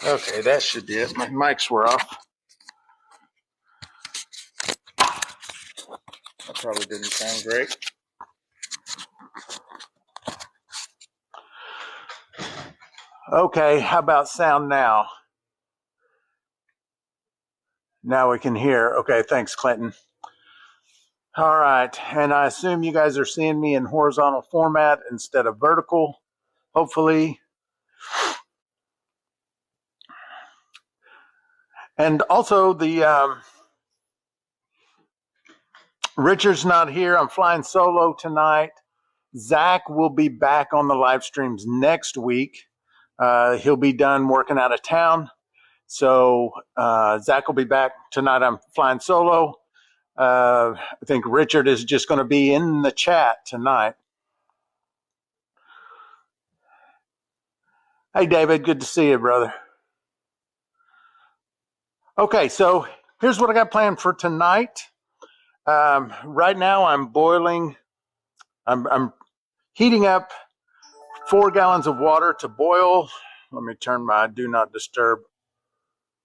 Okay, that should be it. My mics were off. That probably didn't sound great. Okay, how about sound now? Now we can hear. Okay, thanks, Clinton. All right, and I assume you guys are seeing me in horizontal format instead of vertical, hopefully. And also, the Richard's not here. I'm flying solo tonight. Zach will be back on the live streams next week. He'll be done working out of town. So Zach will be back tonight. I'm flying solo. I think Richard is just going to be in the chat tonight. Hey, David, good to see you, brother. Okay, so here's what I got planned for tonight. Right now, I'm boiling. I'm heating up 4 gallons of water to boil. Let me turn my do not disturb.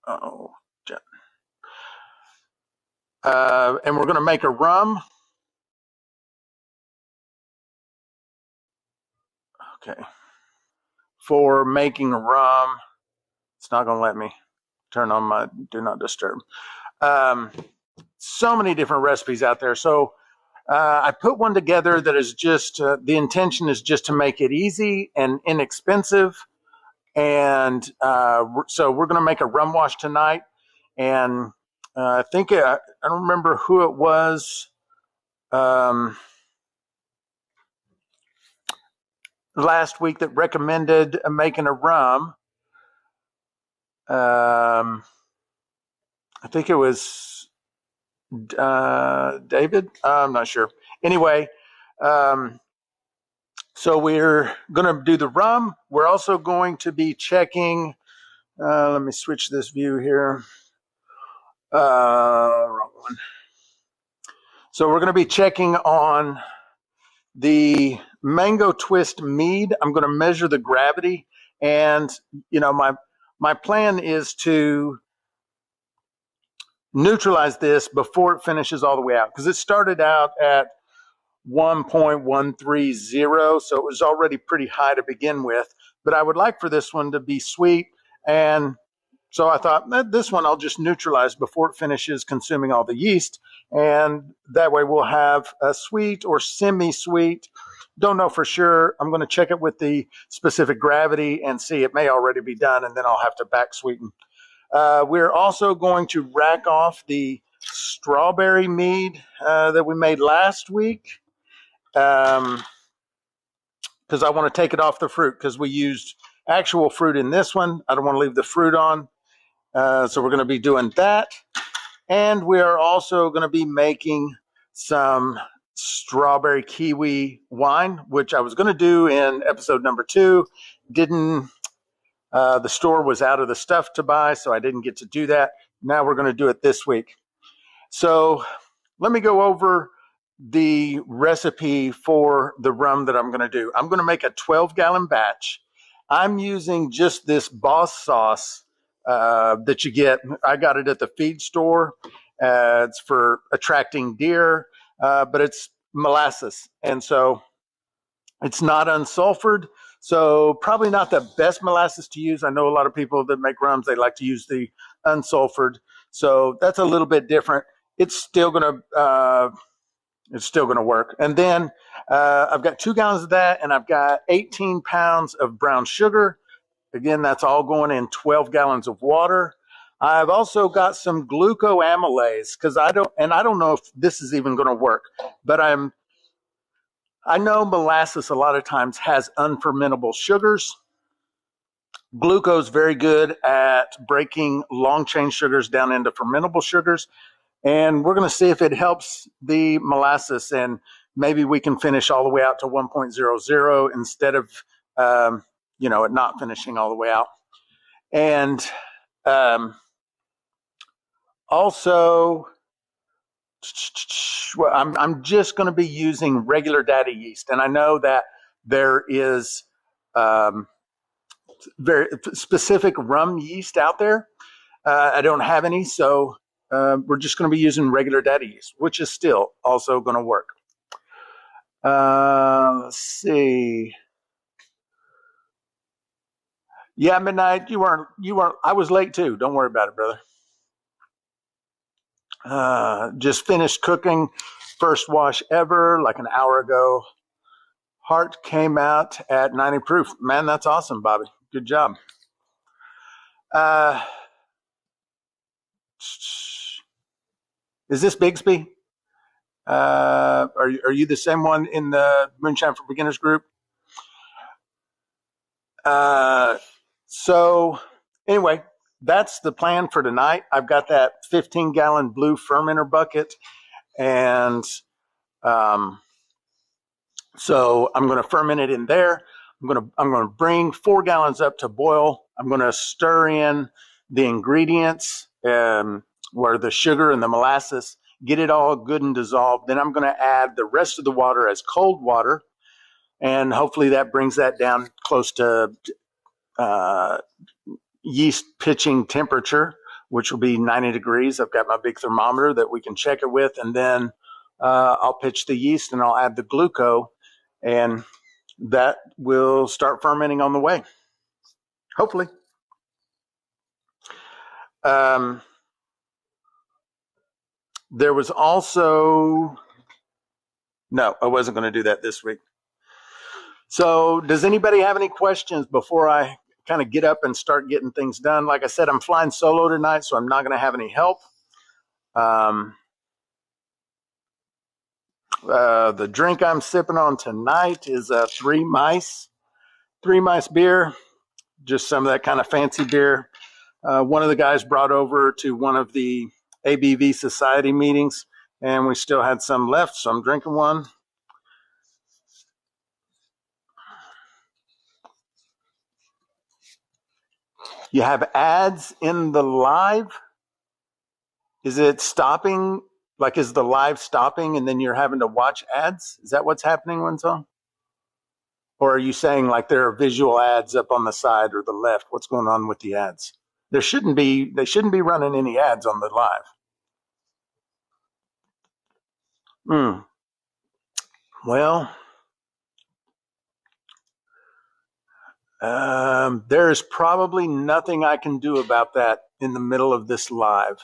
Oh, and we're going to make a rum. Okay. For making rum, it's not going to let me turn on my do not disturb. So many different recipes out there. So I put one together that is just, the intention is just to make it easy and inexpensive. And so we're going to make a rum wash tonight. And I think, I don't remember who it was last week that recommended making a rum. I think it was David. I'm not sure. Anyway, so we're going to do the rum. We're also going to be checking. Let me switch this view here. Wrong one. So we're going to be checking on the mango twist mead. I'm going to measure the gravity, and my plan is to neutralize this before it finishes all the way out, because it started out at 1.130, so it was already pretty high to begin with. But I would like for this one to be sweet, and so I thought this one I'll just neutralize before it finishes consuming all the yeast, and that way we'll have a sweet or semi-sweet. Don't know for sure. I'm going to check it with the specific gravity and see. It may already be done, and then I'll have to back sweeten. We're also going to rack off the strawberry mead that we made last week, because I want to take it off the fruit, because we used actual fruit in this one. I don't want to leave the fruit on. So we're going to be doing that. And we are also going to be making some strawberry kiwi wine, which I was going to do in episode number 2. The store was out of the stuff to buy, so I didn't get to do that. Now we're going to do it this week. So let me go over the recipe for the rum that I'm going to do. I'm going to make a 12-gallon batch. I'm using just this Boss sauce that you get. I got it at the feed store. It's for attracting deer, but it's molasses. And so it's not unsulfured. So probably not the best molasses to use. I know a lot of people that make rums, they like to use the unsulfured. So that's a little bit different. It's still going to work. And then I've got 2 gallons of that, and I've got 18 pounds of brown sugar. Again, that's all going in 12 gallons of water. I've also got some glucoamylase, because I don't know if this is even going to work, but I know molasses a lot of times has unfermentable sugars. Glucose is very good at breaking long chain sugars down into fermentable sugars. And we're going to see if it helps the molasses, and maybe we can finish all the way out to 1.00 instead of, it not finishing all the way out. And also, well, I'm just going to be using regular daddy yeast. And I know that there is very specific rum yeast out there. I don't have any, so we're just going to be using regular daddy yeast, which is still also going to work. Let's see. Yeah, Midnight, you weren't, I was late too. Don't worry about it, brother. Just finished cooking. First wash ever, like an hour ago. Heart came out at 90 proof. Man, that's awesome, Bobby. Good job. Is this Bigsby? Are you the same one in the Moonshine for Beginners group? So anyway, that's the plan for tonight. I've got that 15-gallon blue fermenter bucket, and so I'm going to ferment it in there. I'm going to bring 4 gallons up to boil. I'm going to stir in the ingredients, where the sugar and the molasses, get it all good and dissolved. Then I'm going to add the rest of the water as cold water, and hopefully that brings that down close to yeast pitching temperature, which will be 90 degrees. I've got my big thermometer that we can check it with, and then I'll pitch the yeast and I'll add the glucose, and that will start fermenting on the way, hopefully. There was also, no, I wasn't going to do that this week. So does anybody have any questions before I kind of get up and start getting things done? Like I said, I'm flying solo tonight, so I'm not going to have any help. The drink I'm sipping on tonight is a Three Mice beer, just some of that kind of fancy beer. One of the guys brought over to one of the ABV Society meetings, and we still had some left, so I'm drinking one. You have ads in the live? Is it stopping? Like, is the live stopping and then you're having to watch ads? Is that what's happening, Winsong? Or are you saying like there are visual ads up on the side or the left? What's going on with the ads? They shouldn't be running any ads on the live. Well, there's probably nothing I can do about that in the middle of this live.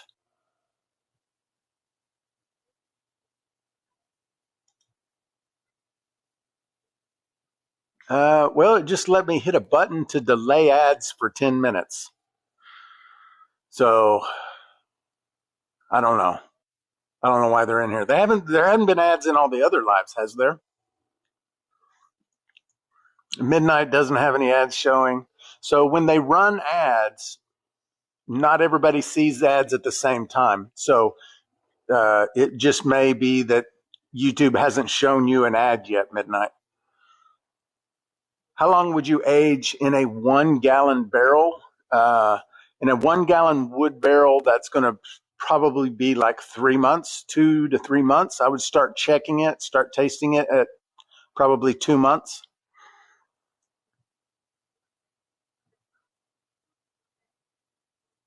Well, it just let me hit a button to delay ads for 10 minutes. So I don't know. I don't know why they're in here. There haven't been ads in all the other lives, has there? Midnight doesn't have any ads showing. So when they run ads, not everybody sees ads at the same time. So it just may be that YouTube hasn't shown you an ad yet, Midnight. How long would you age in a 1-gallon barrel? In a 1-gallon wood barrel, that's going to probably be like 3 months, 2 to 3 months. I would start checking it, start tasting it at probably 2 months.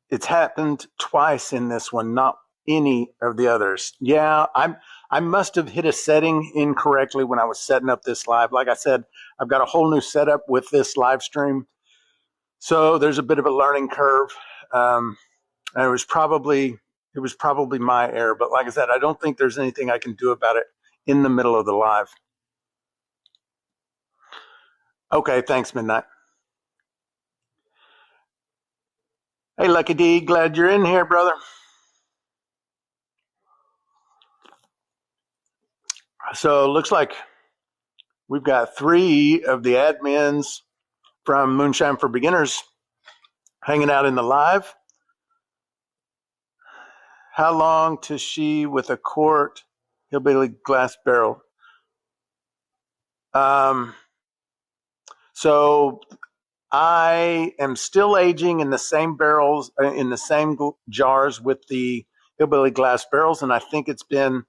It's happened twice in this one, not any of the others. Yeah, I must have hit a setting incorrectly when I was setting up this live. Like I said, I've got a whole new setup with this live stream. So there's a bit of a learning curve. And it was probably my error. But like I said, I don't think there's anything I can do about it in the middle of the live. Okay, thanks, Midnight. Hey, Lucky D, glad you're in here, brother. So it looks like we've got 3 of the admins from Moonshine for Beginners hanging out in the live. How long to she with a quart hillbilly glass barrel? So I am still aging in the same barrels, in the same jars with the hillbilly glass barrels, and I think it's been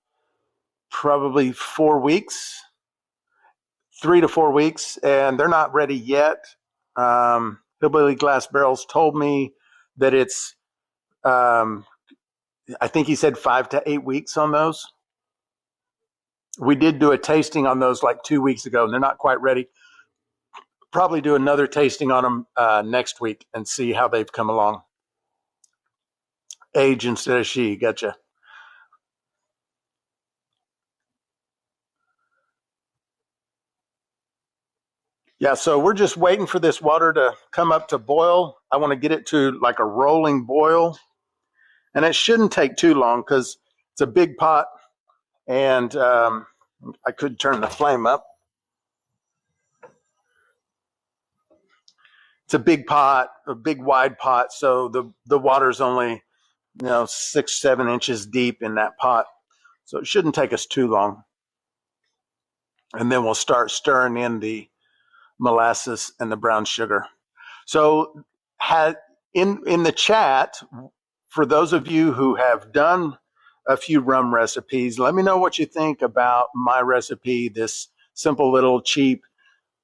probably 4 weeks, 3 to 4 weeks, and they're not ready yet. Hillbilly Glass Barrels told me that it's, I think he said 5 to 8 weeks on those. We did do a tasting on those like 2 weeks ago, and they're not quite ready. Probably do another tasting on them next week and see how they've come along. Age instead of she, gotcha. Yeah, so we're just waiting for this water to come up to boil. I want to get it to like a rolling boil, and it shouldn't take too long because it's a big pot, and I could turn the flame up. It's a big pot, a big wide pot, so the water's only 6-7 inches deep in that pot, so it shouldn't take us too long. And then we'll start stirring in the molasses and the brown sugar. So in the chat, for those of you who have done a few rum recipes, let me know what you think about my recipe, this simple little cheap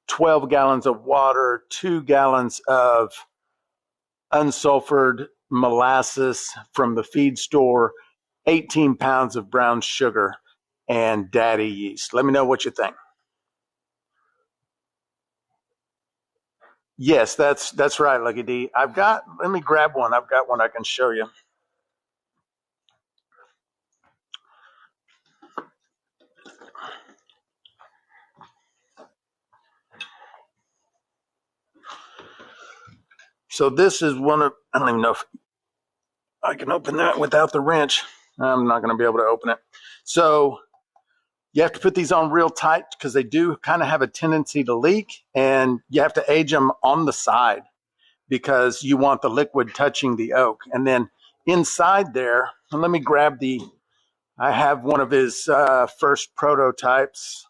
12 gallons of water, 2 gallons of unsulfured molasses from the feed store, 18 pounds of brown sugar, and daddy yeast. Let me know what you think. Yes, that's right, Lucky D. Let me grab one. I've got one I can show you. So this is one of, I don't even know if I can open that without the wrench. I'm not going to be able to open it. So you have to put these on real tight because they do kind of have a tendency to leak, and you have to age them on the side because you want the liquid touching the oak. And then inside there, and let me grab I have one of his first prototypes.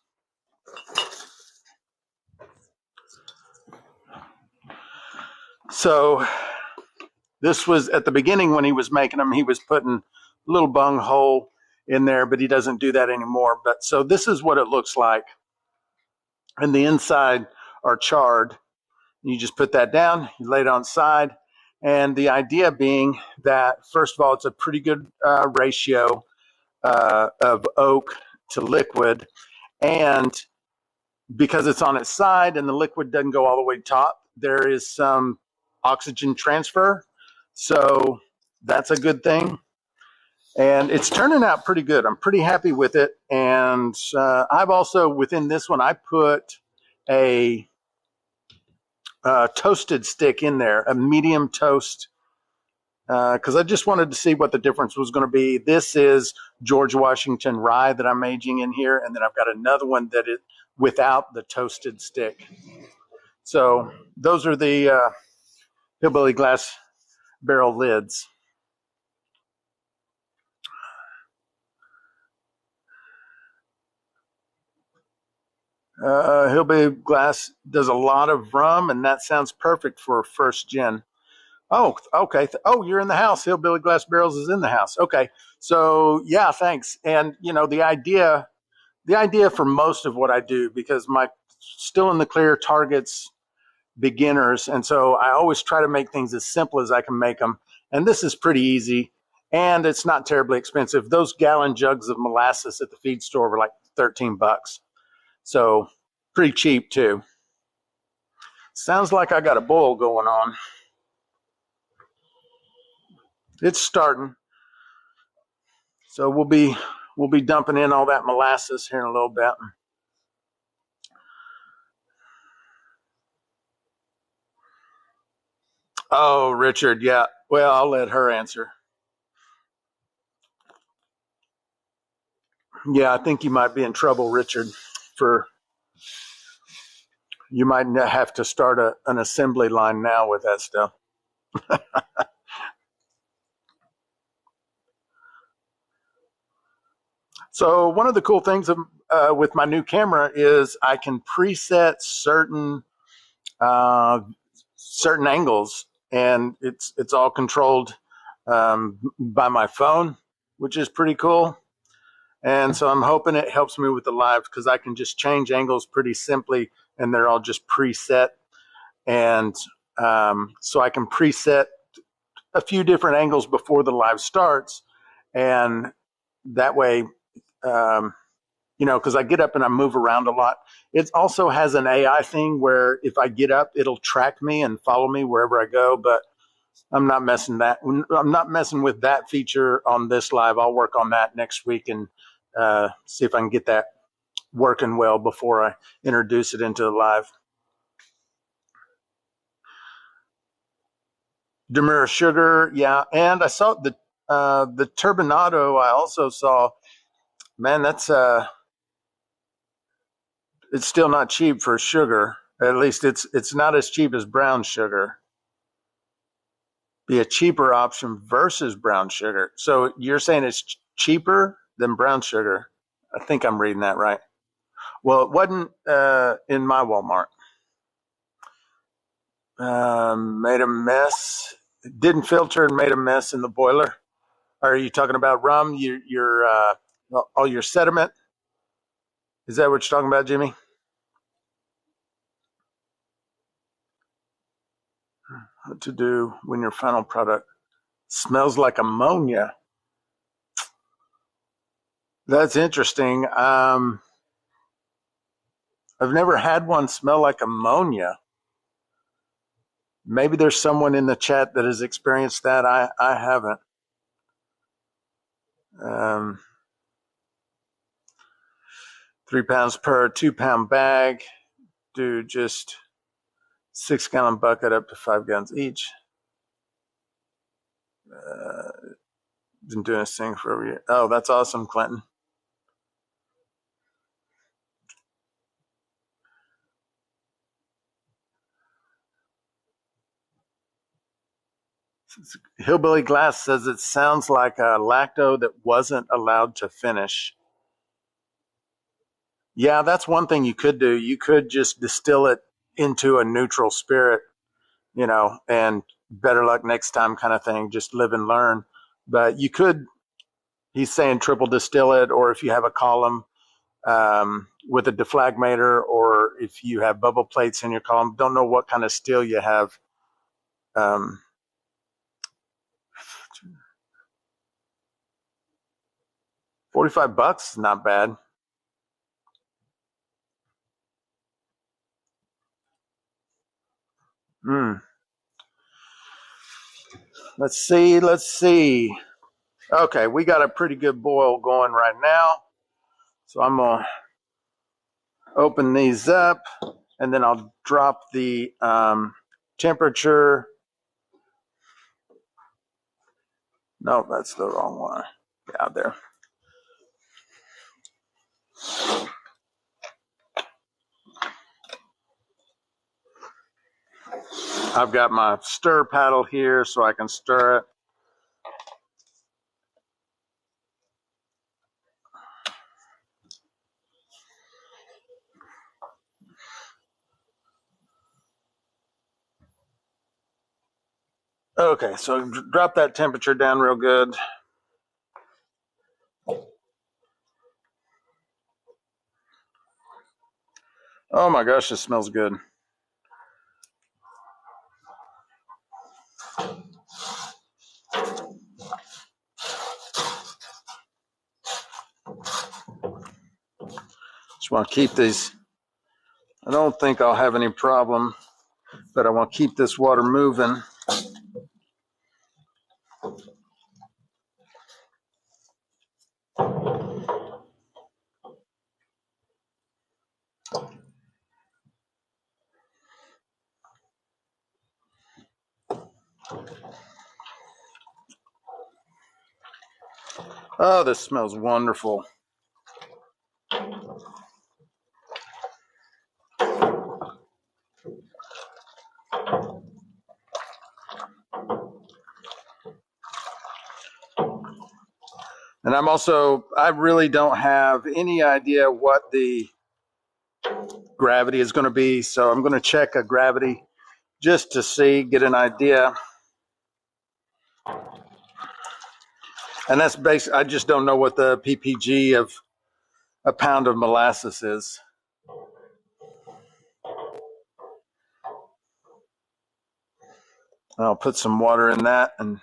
So this was at the beginning when he was making them, he was putting a little bung hole in there, but he doesn't do that anymore. But so this is what it looks like. And the inside are charred. You just put that down, you lay it on side. And the idea being that, first of all, it's a pretty good ratio of oak to liquid. And because it's on its side and the liquid doesn't go all the way top, there is some oxygen transfer. So that's a good thing. And it's turning out pretty good. I'm pretty happy with it. And I've also, within this one, I put a toasted stick in there, a medium toast, because I just wanted to see what the difference was going to be. This is George Washington rye that I'm aging in here, and then I've got another one that is without the toasted stick. So those are the Hillbilly Glass Barrel lids. Hillbilly Glass does a lot of rum, and that sounds perfect for first gen. Oh, okay. Oh, you're in the house. Hillbilly Glass Barrels is in the house. Okay. So yeah, thanks. And the idea for most of what I do, because my still in the clear targets beginners, and so I always try to make things as simple as I can make them. And this is pretty easy, and it's not terribly expensive. Those gallon jugs of molasses at the feed store were like $13. So pretty cheap too. Sounds like I got a boil going on. It's starting. So we'll be dumping in all that molasses here in a little bit. Oh, Richard, yeah. Well, I'll let her answer. Yeah, I think you might be in trouble, Richard, you might have to start an assembly line now with that stuff. So one of the cool things with my new camera is I can preset certain angles, and it's all controlled by my phone, which is pretty cool. And so I'm hoping it helps me with the live because I can just change angles pretty simply, and they're all just preset. And so I can preset a few different angles before the live starts. And that way, because I get up and I move around a lot. It also has an AI thing where if I get up, it'll track me and follow me wherever I go. But I'm not messing with that feature on this live. I'll work on that next week and see if I can get that working well before I introduce it into the live. Demura sugar, yeah, and I saw the turbinado. I also saw, man, that's it's still not cheap for sugar. At least it's not as cheap as brown sugar. Be a cheaper option versus brown sugar. So you're saying it's cheaper than brown sugar? I think I'm reading that right. Well, it wasn't in my Walmart. Made a mess. Didn't filter and made a mess in the boiler. Are you talking about rum? All your sediment? Is that what you're talking about, Jimmy? What to do when your final product smells like ammonia? That's interesting. I've never had one smell like ammonia. Maybe there's someone in the chat that has experienced that. I haven't. 3 pounds per 2 pound bag. Do just 6 gallon bucket up to 5 gallons each. Been doing this thing for over a year. Oh, that's awesome, Clinton. Hillbilly Glass says it sounds like a lacto that wasn't allowed to finish. Yeah, that's one thing you could do. You could just distill it into a neutral spirit, and better luck next time kind of thing. Just live and learn. But you could, he's saying triple distill it, or if you have a column with a deflagmator, or if you have bubble plates in your column, don't know what kind of still you have. $45, not bad. Let's see. Okay, we got a pretty good boil going right now. So I'm going to open these up, and then I'll drop the temperature. No, that's the wrong one. Yeah, there. I've got my stir paddle here so I can stir it. Okay, so drop that temperature down real good. Oh my gosh, this smells good. Just want to keep these. I don't think I'll have any problem, but I want to keep this water moving. Oh, this smells wonderful. And I really don't have any idea what the gravity is going to be. So I'm going to check a gravity just to see, get an idea. And that's basic. I just don't know what the ppg of a pound of molasses is. I'll put some water in that and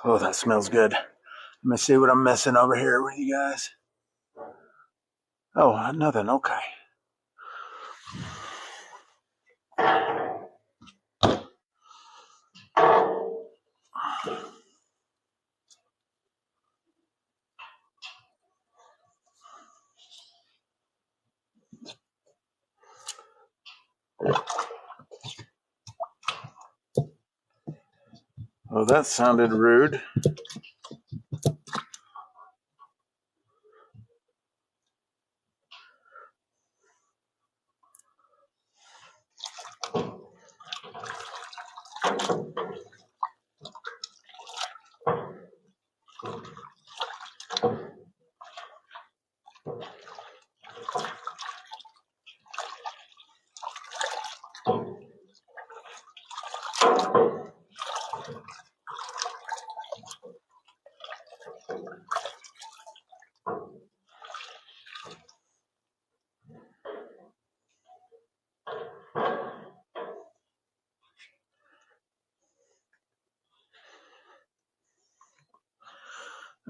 oh, that smells good. Let me see what I'm missing over here with you guys. Oh, nothing. Okay. Oh, that sounded rude.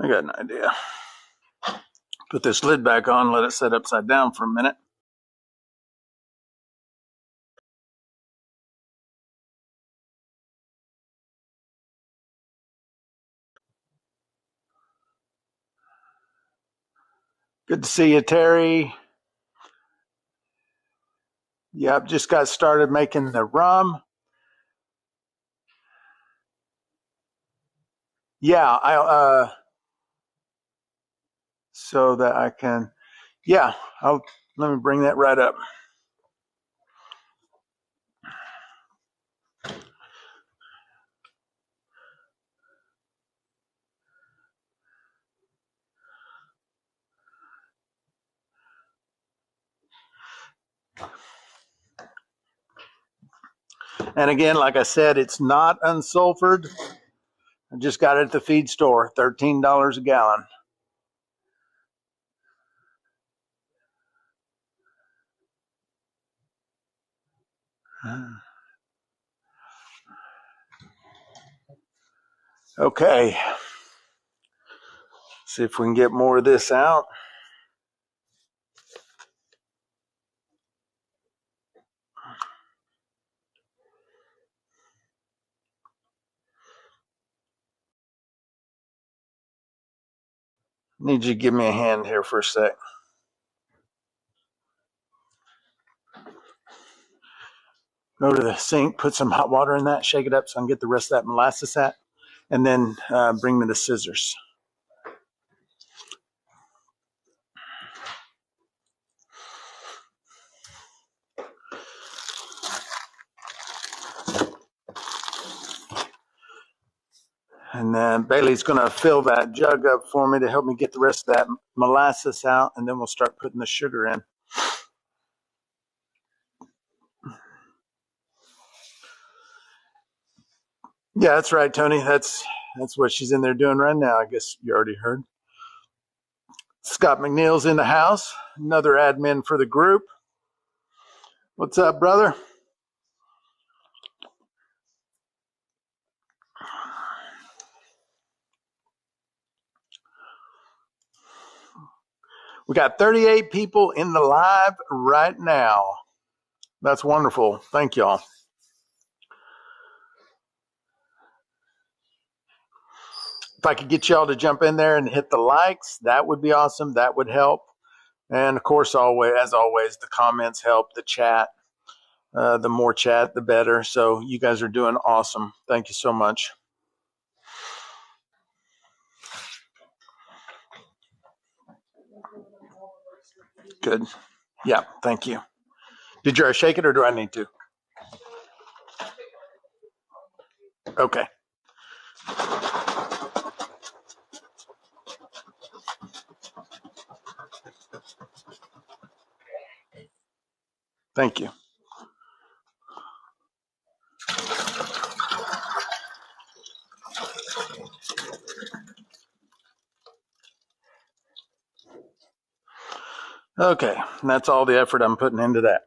I got an idea. Put this lid back on, let it set upside down for a minute. Good to see you, Terry. Yep, just got started making the rum. Yeah, so that I can, yeah, let me bring that right up. And again, like I said, it's not unsulfured. I just got it at the feed store, $13 a gallon. Okay, see if we can get more of this out. Need you to give me a hand here for a sec. Go to the sink, put some hot water in that, shake it up so I can get the rest of that molasses out, and then bring me the scissors. And then Bailey's going to fill that jug up for me to help me get the rest of that molasses out, and then we'll start putting the sugar in. Yeah, that's right, Tony. That's what she's in there doing right now. I guess you already heard. Scott McNeil's in the house, another admin for the group. What's up, brother? We got 38 people in the live right now. That's wonderful. Thank y'all. If I could get y'all to jump in there and hit the likes, that would be awesome. That would help. And of course, as always, the comments help, the chat. The more chat, the better. So you guys are doing awesome. Thank you so much. Good. Yeah, thank you. Did you shake it or do I need to? Okay. Thank you. Okay, and that's all the effort I'm putting into that.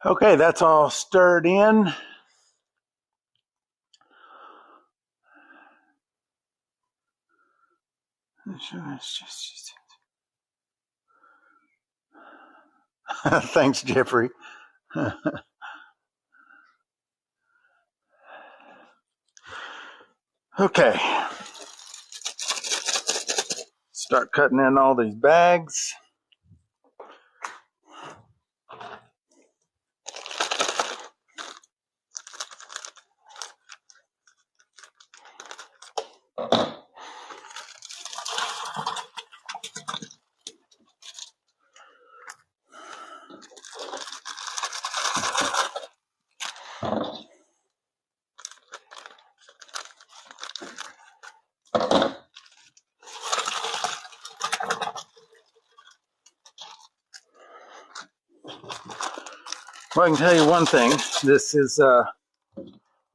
Okay, that's all stirred in. Thanks, Jeffrey. Okay, start cutting in all these bags. Well, I can tell you one thing, this is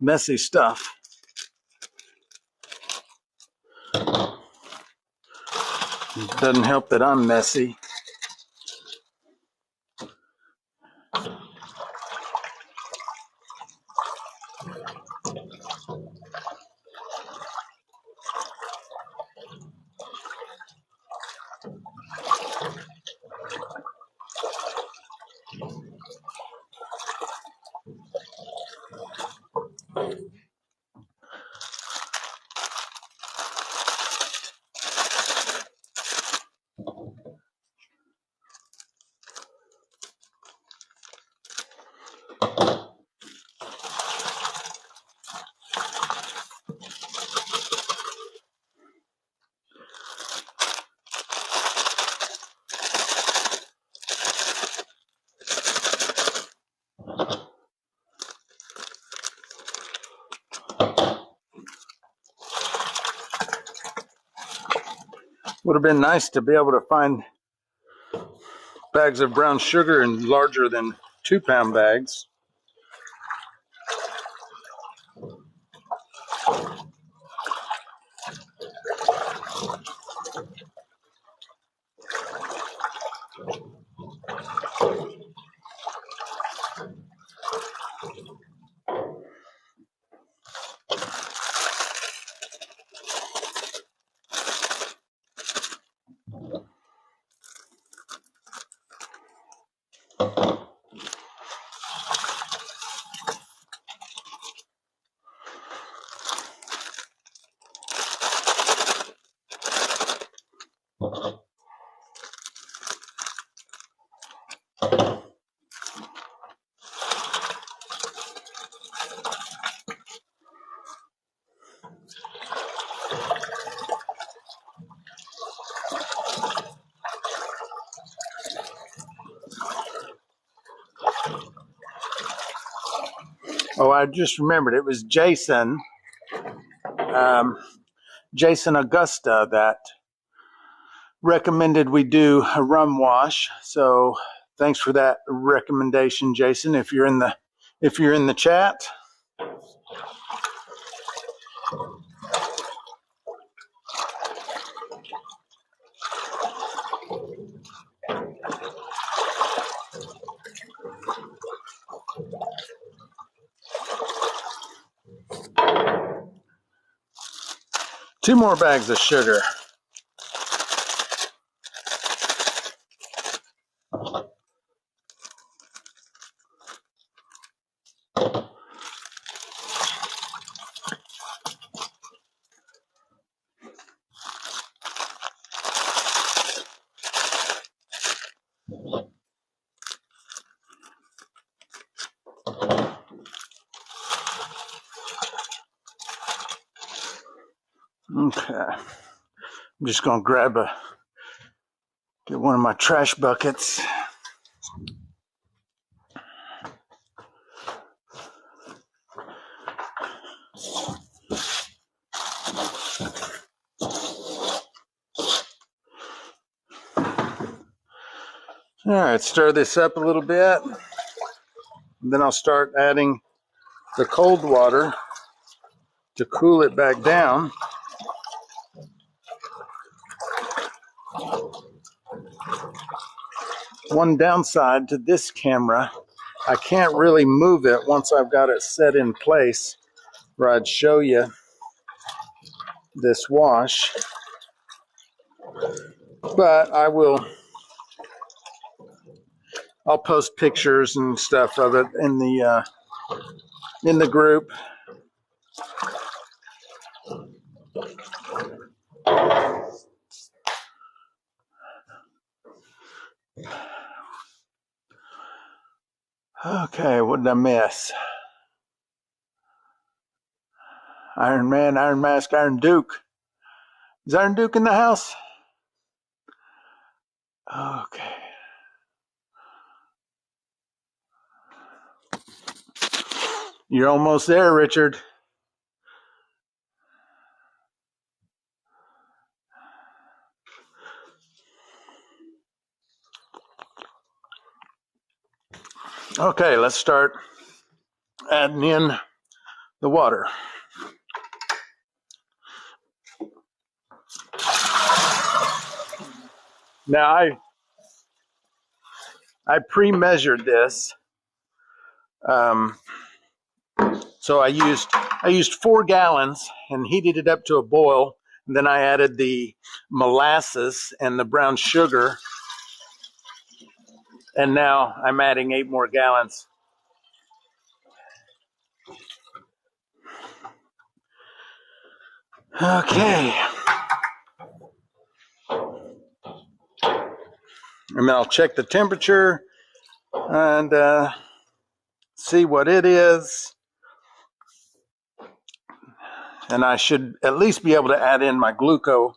messy stuff. It doesn't help that I'm messy. Would have been nice to be able to find bags of brown sugar in larger than 2-pound bags. Oh, I just remembered, it was Jason Augusta that recommended we do a rum wash. So thanks for that recommendation, Jason. If you're in the chat. 2 more bags of sugar. Okay, I'm just gonna get one of my trash buckets. All right, stir this up a little bit. And then I'll start adding the cold water to cool it back down. One downside to this camera, I can't really move it once I've got it set in place where I'd show you this wash. But I'll post pictures and stuff of it in the group. Okay, what did I miss? Iron Man, Iron Mask, Iron Duke. Is Iron Duke in the house? Okay. You're almost there, Richard. Okay, let's start adding in the water. Now I pre-measured this, so I used 4 gallons and heated it up to a boil. And then I added the molasses and the brown sugar, and now I'm adding 8 more gallons. Okay, and then I'll check the temperature and see what it is. And I should at least be able to add in my glucose,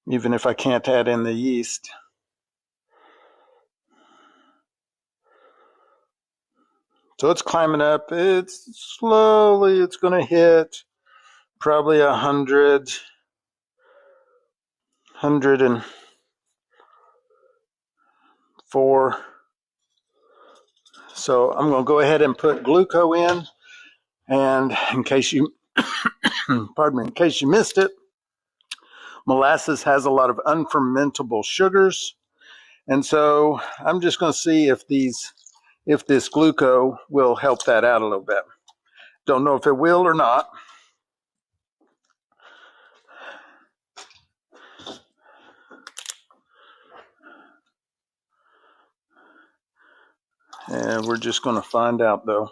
even if I can't add in the yeast. So it's climbing up. It's going to hit probably 104. So I'm going to go ahead and put glucose in. And in case you, pardon me, in case you missed it, molasses has a lot of unfermentable sugars. And so I'm just going to see if this glucose will help that out a little bit. Don't know if it will or not. And we're just going to find out, though.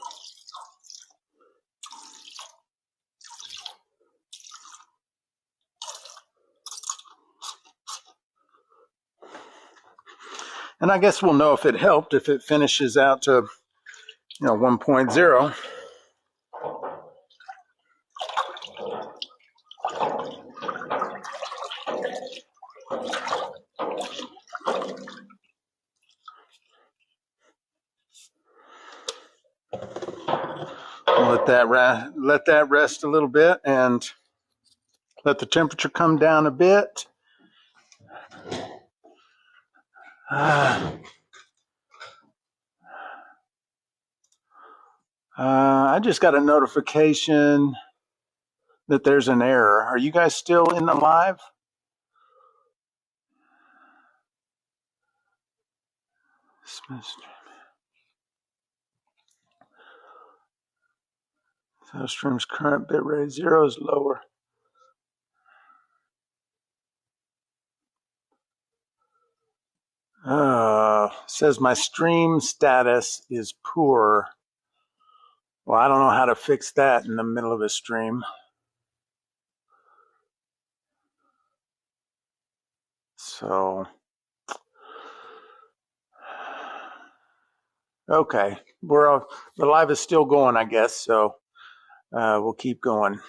And I guess we'll know if it helped if it finishes out to, 1.0. Let that rest a little bit and let the temperature come down a bit. I just got a notification that there's an error. Are you guys still in the live? So stream's current bit rate 0 is lower. Says my stream status is poor. Well, I don't know how to fix that in the middle of a stream. So, okay, the live is still going, I guess. So we'll keep going.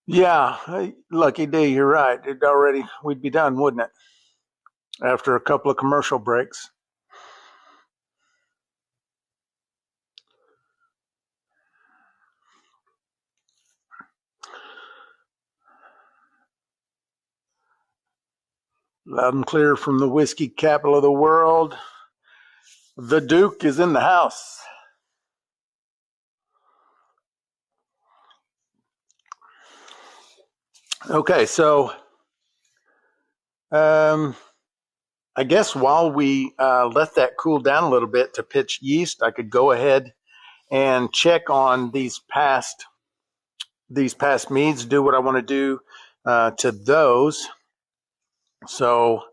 Yeah, lucky day. You're right. We'd be done, wouldn't it? After a couple of commercial breaks. Loud and clear from the whiskey capital of the world. The Duke is in the house. Okay, so I guess while we let that cool down a little bit to pitch yeast, I could go ahead and check on these past meads, do what I want to do to those. So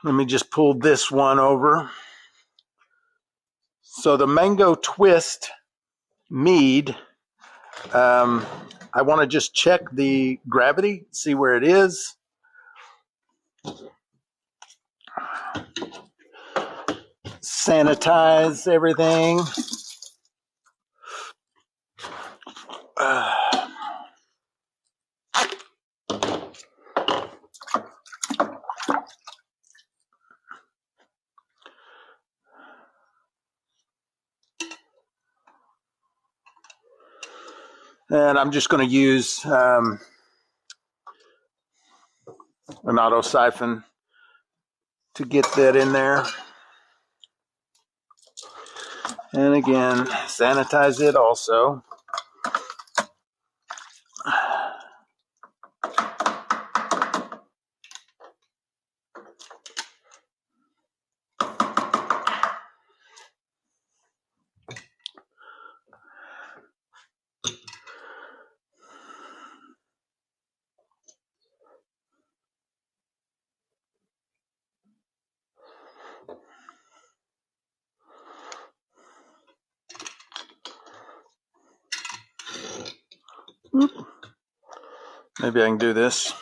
let me just pull this one over. So the mango twist mead, I want to just check the gravity, see where it is. Sanitize everything. And I'm just going to use an auto siphon to get that in there. And again, sanitize it also. Maybe I can do this.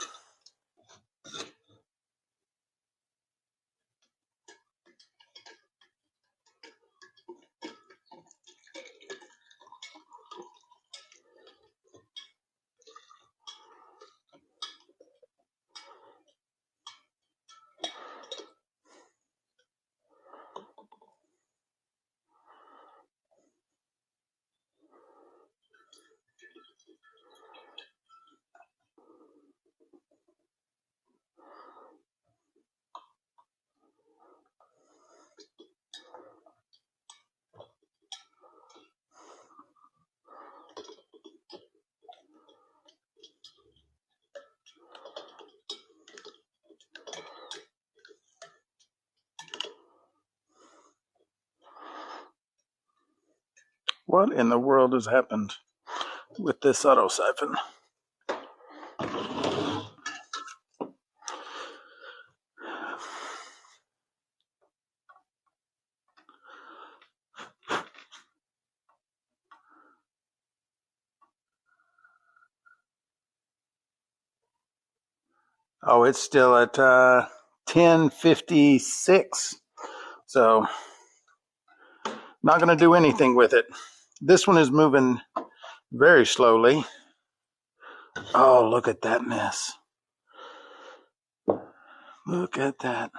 What in the world has happened with this auto siphon? Oh, it's still at 10:56. So not going to do anything with it. This one is moving very slowly. Oh, look at that mess. Look at that.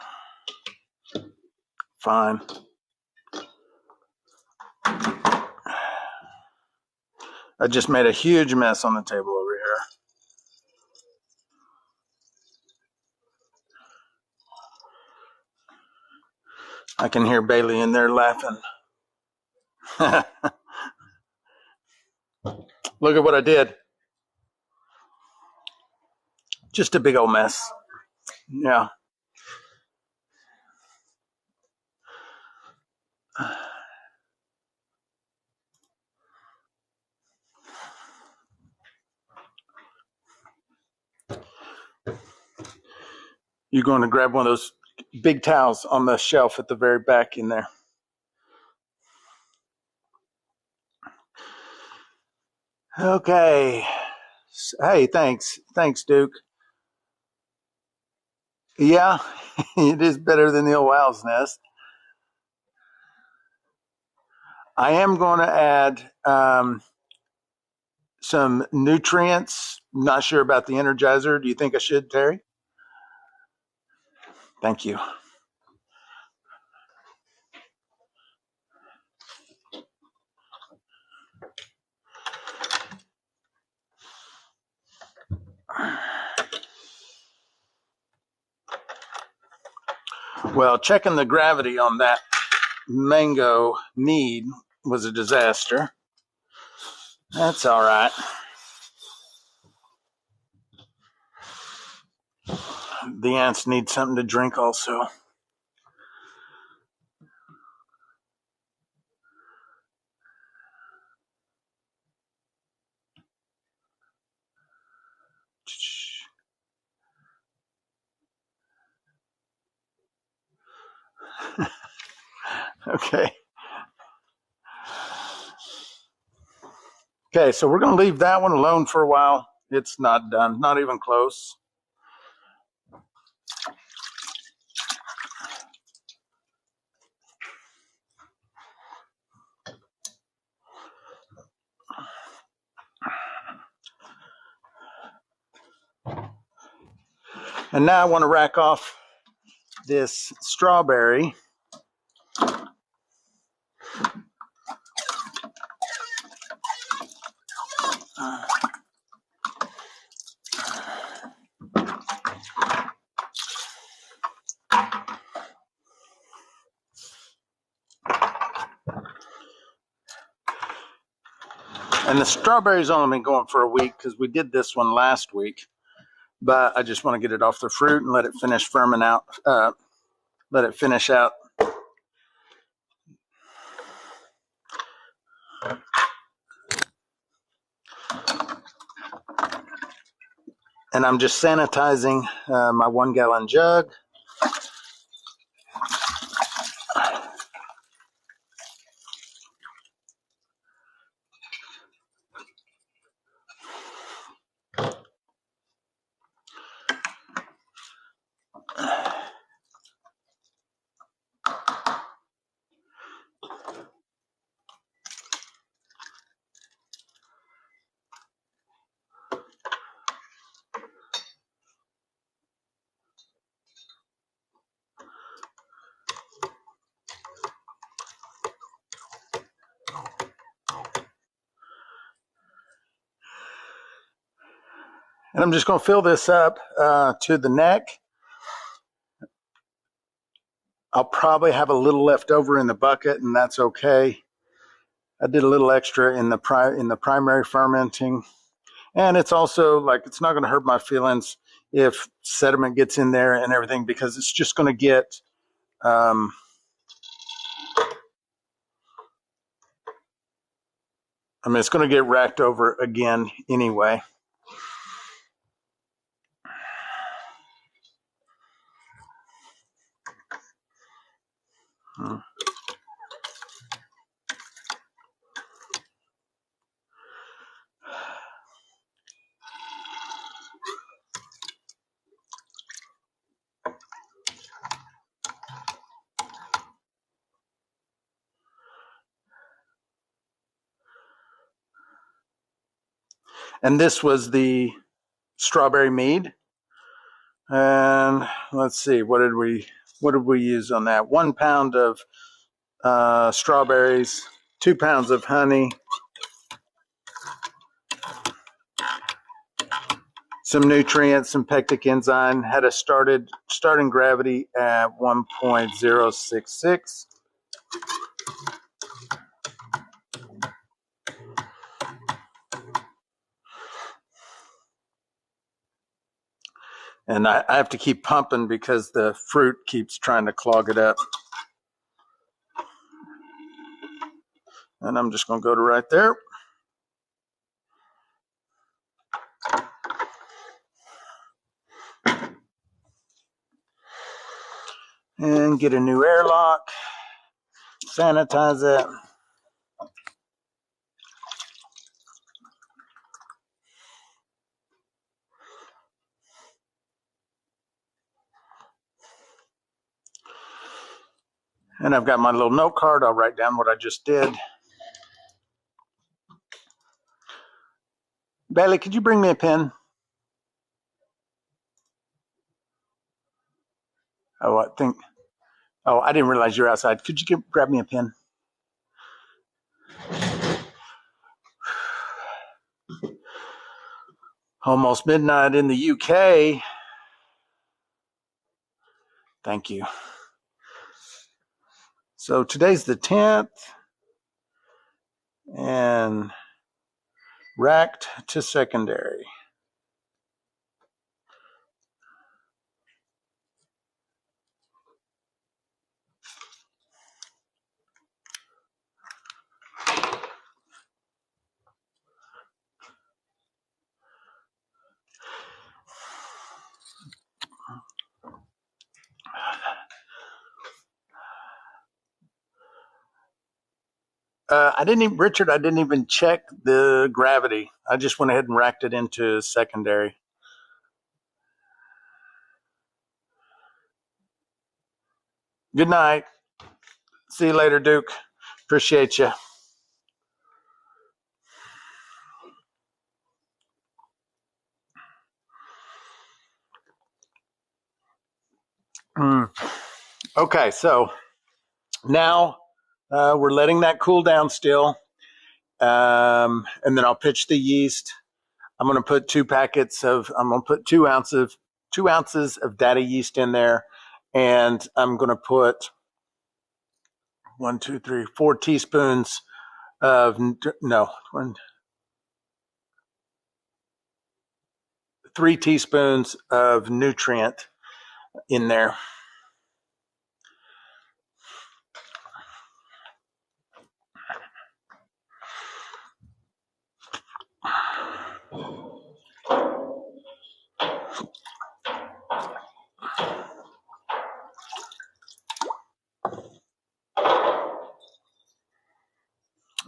Fine. I just made a huge mess on the table over here. I can hear Bailey in there laughing. Look at what I did. Just a big old mess. Yeah. You're going to grab one of those big towels on the shelf at the very back in there. Okay. Hey, thanks. Thanks, Duke. Yeah, it is better than the old owl's nest. I am going to add some nutrients. Not sure about the Energizer. Do you think I should, Terry? Thank you. Well, checking the gravity on that mango mead was a disaster. That's all right. The ants need something to drink also. Okay. Okay, so we're going to leave that one alone for a while. It's not done, not even close. And now I want to rack off this strawberry. And the strawberry's only been going for a week because we did this one last week. But I just want to get it off the fruit and let it finish firming out. Let it finish out. And I'm just sanitizing my 1 gallon jug. And I'm just going to fill this up to the neck. I'll probably have a little left over in the bucket, and that's okay. I did a little extra in the primary fermenting. And it's also like, it's not going to hurt my feelings if sediment gets in there and everything, because it's just going to get, I mean, it's going to get racked over again anyway. And this was the strawberry mead. And let's see, what did we use on that? 1 pound of strawberries, 2 pounds of honey, some nutrients, some pectic enzyme. Had a starting gravity at 1.066. And I have to keep pumping because the fruit keeps trying to clog it up. And I'm just going to go to right there. And get a new airlock. Sanitize it. And I've got my little note card. I'll write down what I just did. Bailey, could you bring me a pen? Oh, I didn't realize you're outside. Could you grab me a pen? Almost midnight in the UK. Thank you. So today's the 10th. And racked to secondary. Richard, I didn't even check the gravity. I just went ahead and racked it into secondary. Good night. See you later, Duke. Appreciate you. Okay, so now we're letting that cool down still. And then I'll pitch the yeast. I'm going to put 2 ounces of data yeast in there. And I'm going to put 4 teaspoons of, 3 teaspoons of nutrient in there.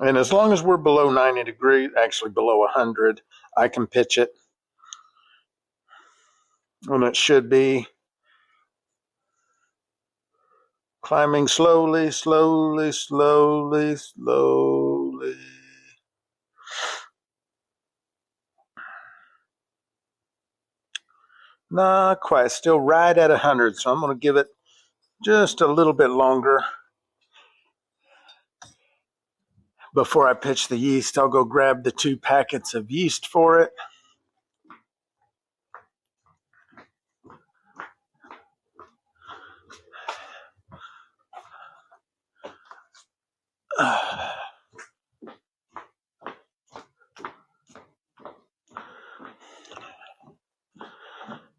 And as long as we're below 90 degrees, actually below 100, I can pitch it. And it should be climbing slowly, slowly, slowly, slowly. Not quite, still right at 100. So I'm going to give it just a little bit longer before I pitch the yeast. I'll go grab the 2 packets of yeast for it.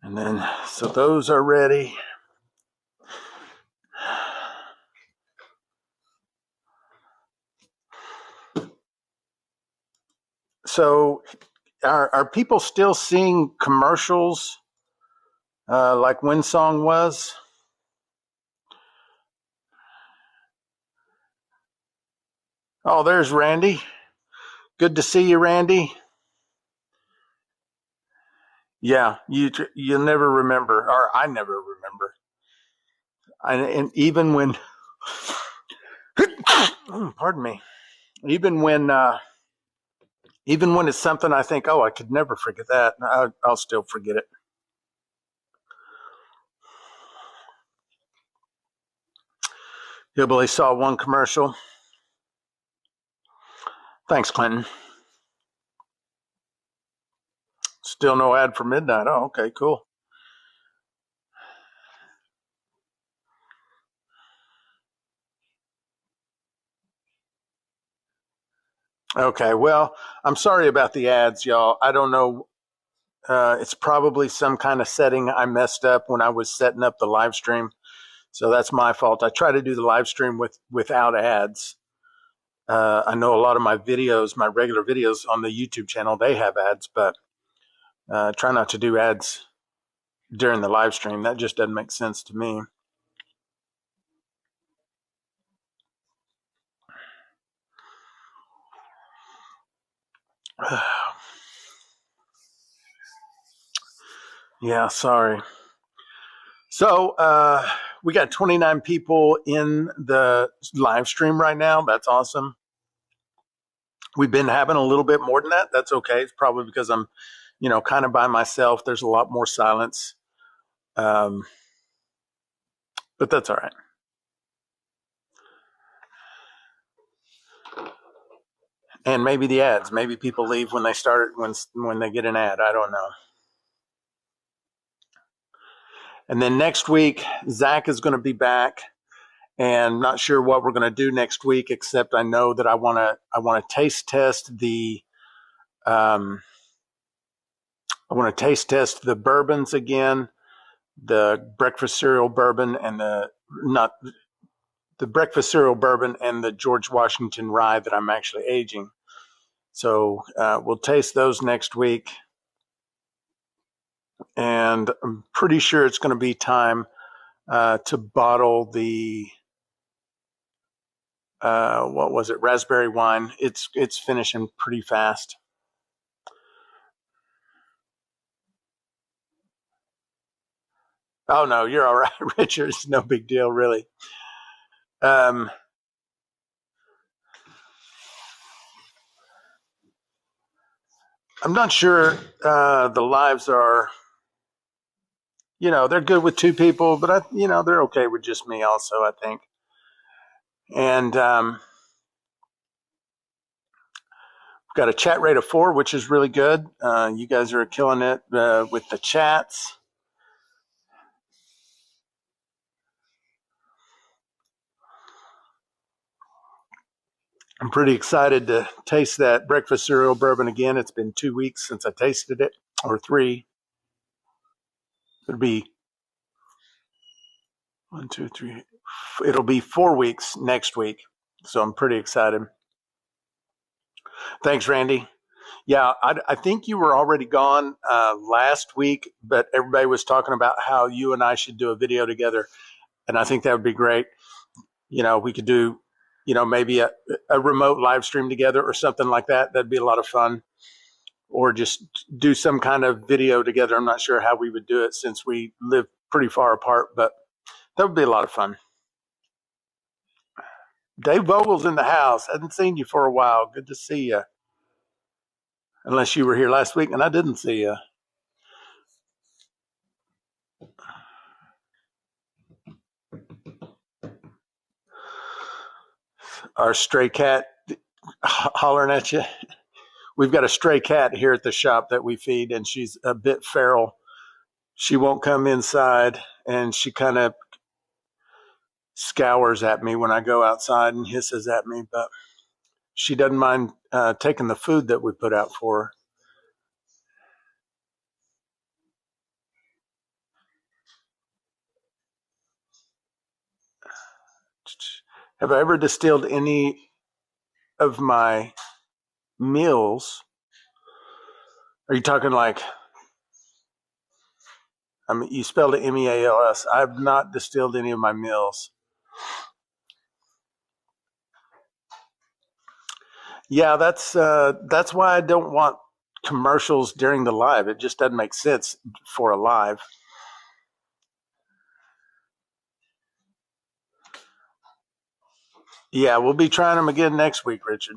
And then, so those are ready. So are people still seeing commercials like Windsong was? Oh, there's Randy. Good to see you, Randy. Yeah, you'll never remember, or I never remember. And even when, pardon me, even when it's something I think, oh, I could never forget that, I'll still forget it. Hillbilly saw one commercial. Thanks, Clinton. Still no ad for midnight. Oh, okay, cool. Okay, well, I'm sorry about the ads, y'all. I don't know. It's probably some kind of setting I messed up when I was setting up the live stream. So that's my fault. I try to do the live stream without ads. I know a lot of my videos, my regular videos on the YouTube channel, they have ads, but try not to do ads during the live stream. That just doesn't make sense to me. Yeah, sorry. So we got 29 people in the live stream right now. That's awesome. We've been having a little bit more than that. That's okay. It's probably because I'm, kind of by myself. There's a lot more silence. But that's all right. And maybe the ads. Maybe people leave when they start when they get an ad. I don't know. And then next week, Zach is going to be back, and not sure what we're going to do next week. Except I know that I want to taste test the I want to taste test the bourbons again, the breakfast cereal bourbon and the breakfast cereal bourbon and the George Washington rye that I'm actually aging. So we'll taste those next week. And I'm pretty sure it's going to be time to bottle the, what was it, raspberry wine. It's finishing pretty fast. Oh, no, you're all right, Richard. It's no big deal, really. I'm not sure the lives are, they're good with two people, but they're okay with just me also, I think. And got a chat rate of 4, which is really good. You guys are killing it with the chats. I'm pretty excited to taste that breakfast cereal bourbon again. It's been 2 weeks since I tasted it, or 3. It'll be 1, 2, 3. It'll be 4 weeks next week. So I'm pretty excited. Thanks, Randy. Yeah, I think you were already gone last week, but everybody was talking about how you and I should do a video together. And I think that would be great. We could do, maybe a remote live stream together or something like that. That'd be a lot of fun. Or just do some kind of video together. I'm not sure how we would do it since we live pretty far apart, but that would be a lot of fun. Dave Vogel's in the house. I hadn't seen you for a while. Good to see you. Unless you were here last week and I didn't see you. Our stray cat hollering at you. We've got a stray cat here at the shop that we feed, and she's a bit feral. She won't come inside, and she kind of scours at me when I go outside and hisses at me, but she doesn't mind taking the food that we put out for her. Have I ever distilled any of my meals? Are you talking like, you spelled it MEALS. I've not distilled any of my meals. Yeah, that's why I don't want commercials during the live. It just doesn't make sense for a live. Yeah, we'll be trying them again next week, Richard.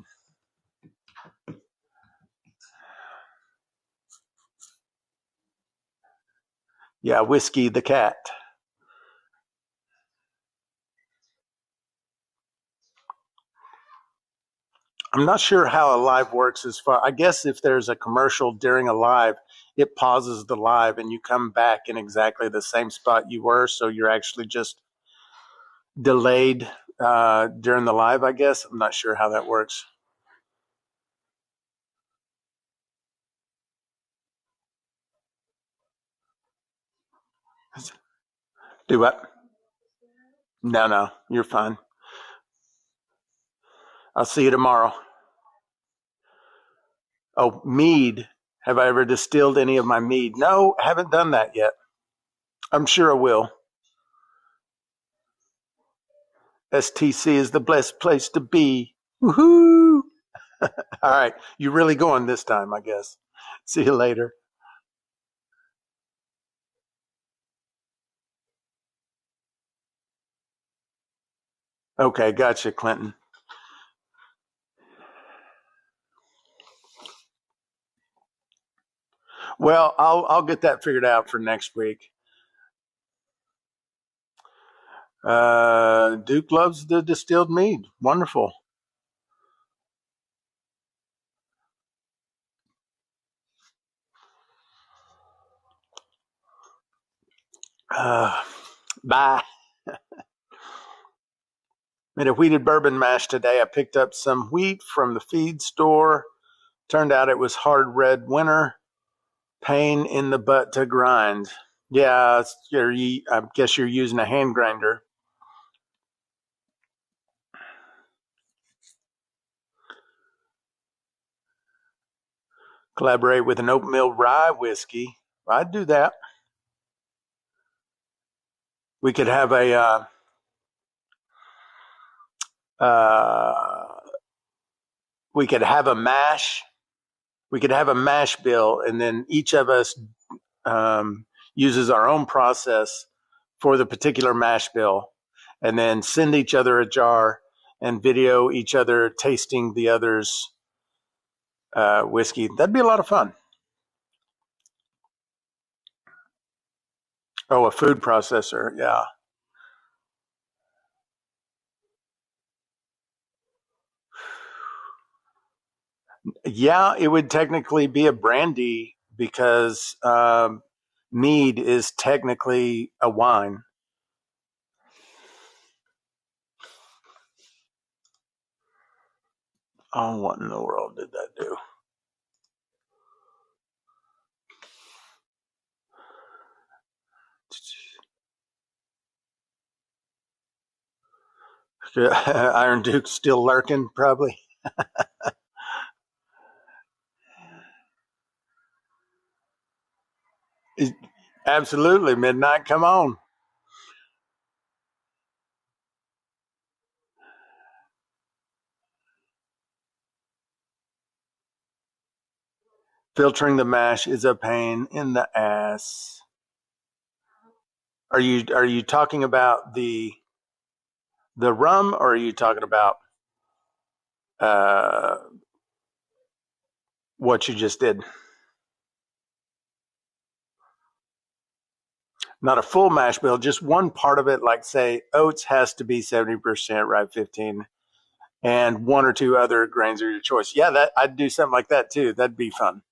Yeah, Whiskey the cat. I'm not sure how a live works as far. I guess if there's a commercial during a live, it pauses the live and you come back in exactly the same spot you were. So you're actually just delayed during the live, I guess. I'm not sure how that works. Do what? No, no, you're fine. I'll see you tomorrow. Oh, mead. Have I ever distilled any of my mead? No, haven't done that yet. I'm sure I will. STC is the best place to be. Woohoo! All right. You're really going this time, I guess. See you later. Okay, gotcha, Clinton. Well, I'll get that figured out for next week. Duke loves the distilled mead. Wonderful. Uh, Bye. Made a wheated bourbon mash today. I picked up some wheat from the feed store. Turned out it was hard red winter. Pain in the butt to grind. Yeah, I guess you're using a hand grinder. Collaborate with an oatmeal rye whiskey. I'd do that. We could have uh, we could have a mash. We could have a mash bill, and then each of us uses our own process for the particular mash bill, and then send each other a jar and video each other tasting the other's whiskey. That'd be a lot of fun. Oh, a food processor. Yeah. Yeah, it would technically be a brandy because mead is technically a wine. Oh, what in the world did that do? Iron Duke's still lurking, probably. Absolutely, midnight. Come on. Filtering the mash is a pain in the ass. Are you talking about the rum, or are you talking about uh, what you just did? Not a full mash bill, just one part of it. Like say, oats has to be 70% rye 15, and one or two other grains are your choice. Yeah, that I'd do something like that too. That'd be fun.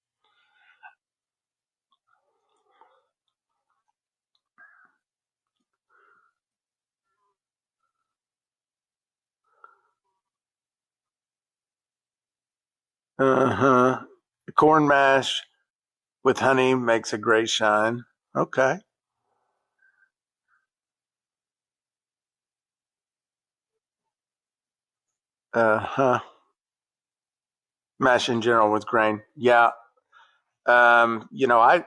Uh huh. Corn mash with honey makes a great shine. Okay. Uh huh. Mash in general with grain. Yeah. I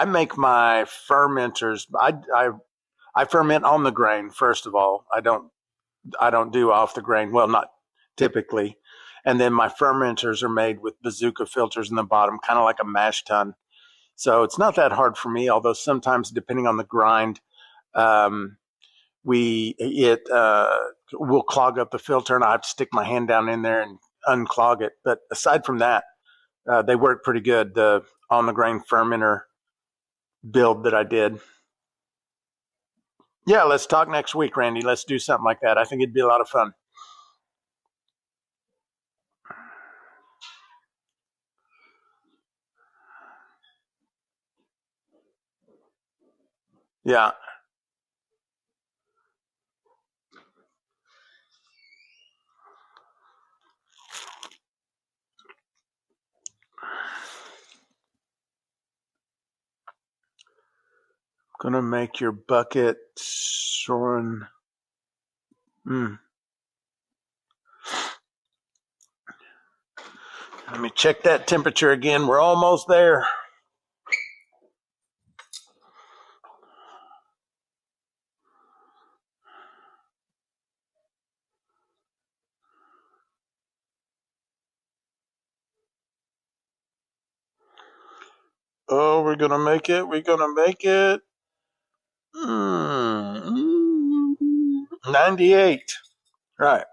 make my fermenters. I ferment on the grain first of all. I don't do off the grain. Well, not typically. And then my fermenters are made with bazooka filters in the bottom, kind of like a mash tun. So it's not that hard for me. Although sometimes, depending on the grind, um, we it will clog up the filter, and I have to stick my hand down in there and unclog it. But aside from that, they work pretty good. The on the grain fermenter build that I did. Yeah, let's talk next week, Randy. Let's do something like that. I think it'd be a lot of fun. Yeah. Gonna make your bucket Soren. Let me check that temperature again. We're almost there. Oh, we're gonna make it. We're gonna make it. 98. Right.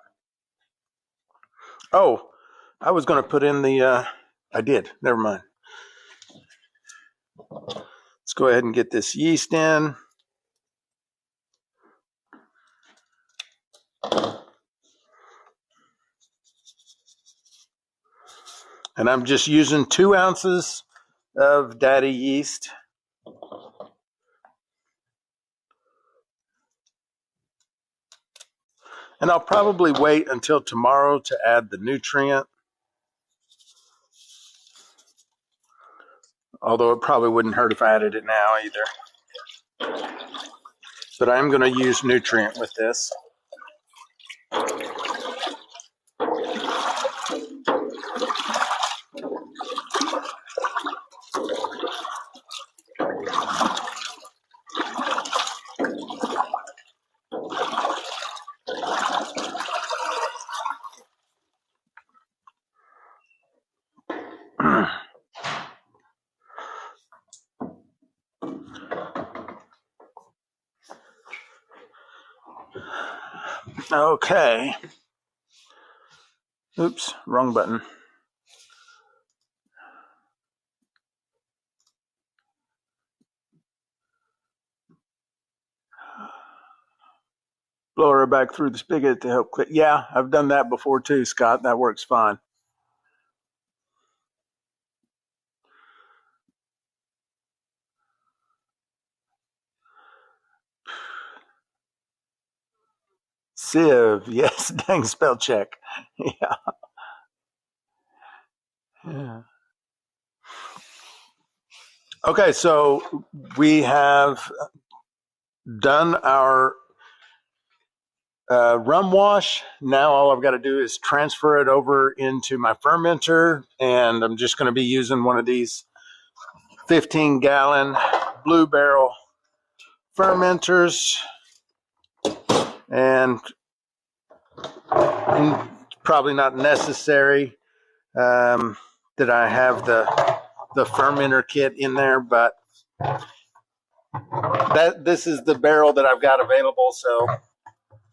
Oh, I was gonna put in the. I did. Never mind. Let's go ahead and get this yeast in. And I'm just using 2 ounces of daddy yeast. And I'll probably wait until tomorrow to add the nutrient. Although it probably wouldn't hurt if I added it now either. But I'm going to use nutrient with this. Okay. Oops, wrong button. Blow her back through the spigot to help clear. Yeah, I've done that before too, Scott. That works fine. Sieve, yes, dang spell check. Yeah. Yeah. Okay, so we have done our rum wash. Now all I've got to do is transfer it over into my fermenter, and I'm just going to be using one of these 15-gallon blue barrel fermenters, and probably not necessary that I have the fermenter kit in there, but this is the barrel that I've got available, so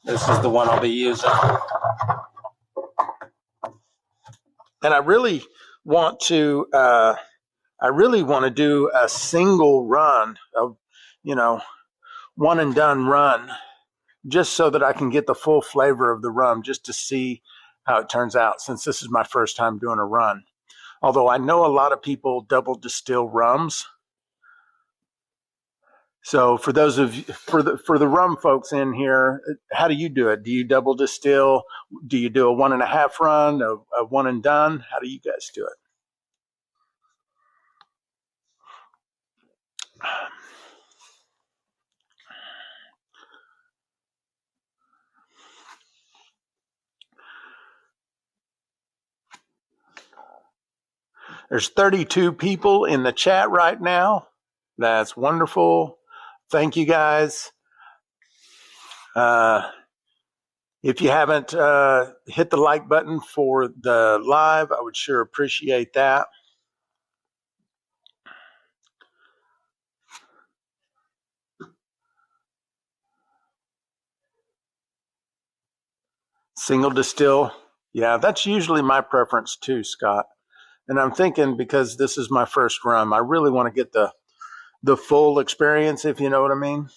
this is the one I'll be using. And I really want to do a single run, one and done run, just so that I can get the full flavor of the rum, just to see how it turns out, since this is my first time doing a run. Although I know a lot of people double distill rums. So for those of for the rum folks in here, how do you do it? Do you double distill? Do you do a 1.5 run, a one and done? How do you guys do it? There's 32 people in the chat right now. That's wonderful. Thank you guys. If you haven't hit the like button for the live, I would sure appreciate that. Single distill. Yeah, that's usually my preference too, Scott. And I'm thinking, because this is my first rum, I really want to get the full experience, if you know what I mean.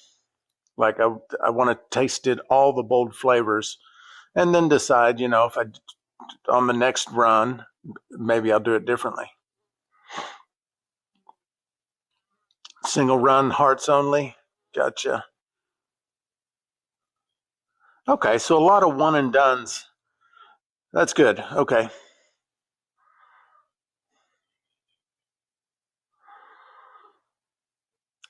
Like I want to taste it, all the bold flavors, and then decide, if on the next run, maybe I'll do it differently. Single run, hearts only. Gotcha. Okay, so a lot of one and dones. That's good. Okay.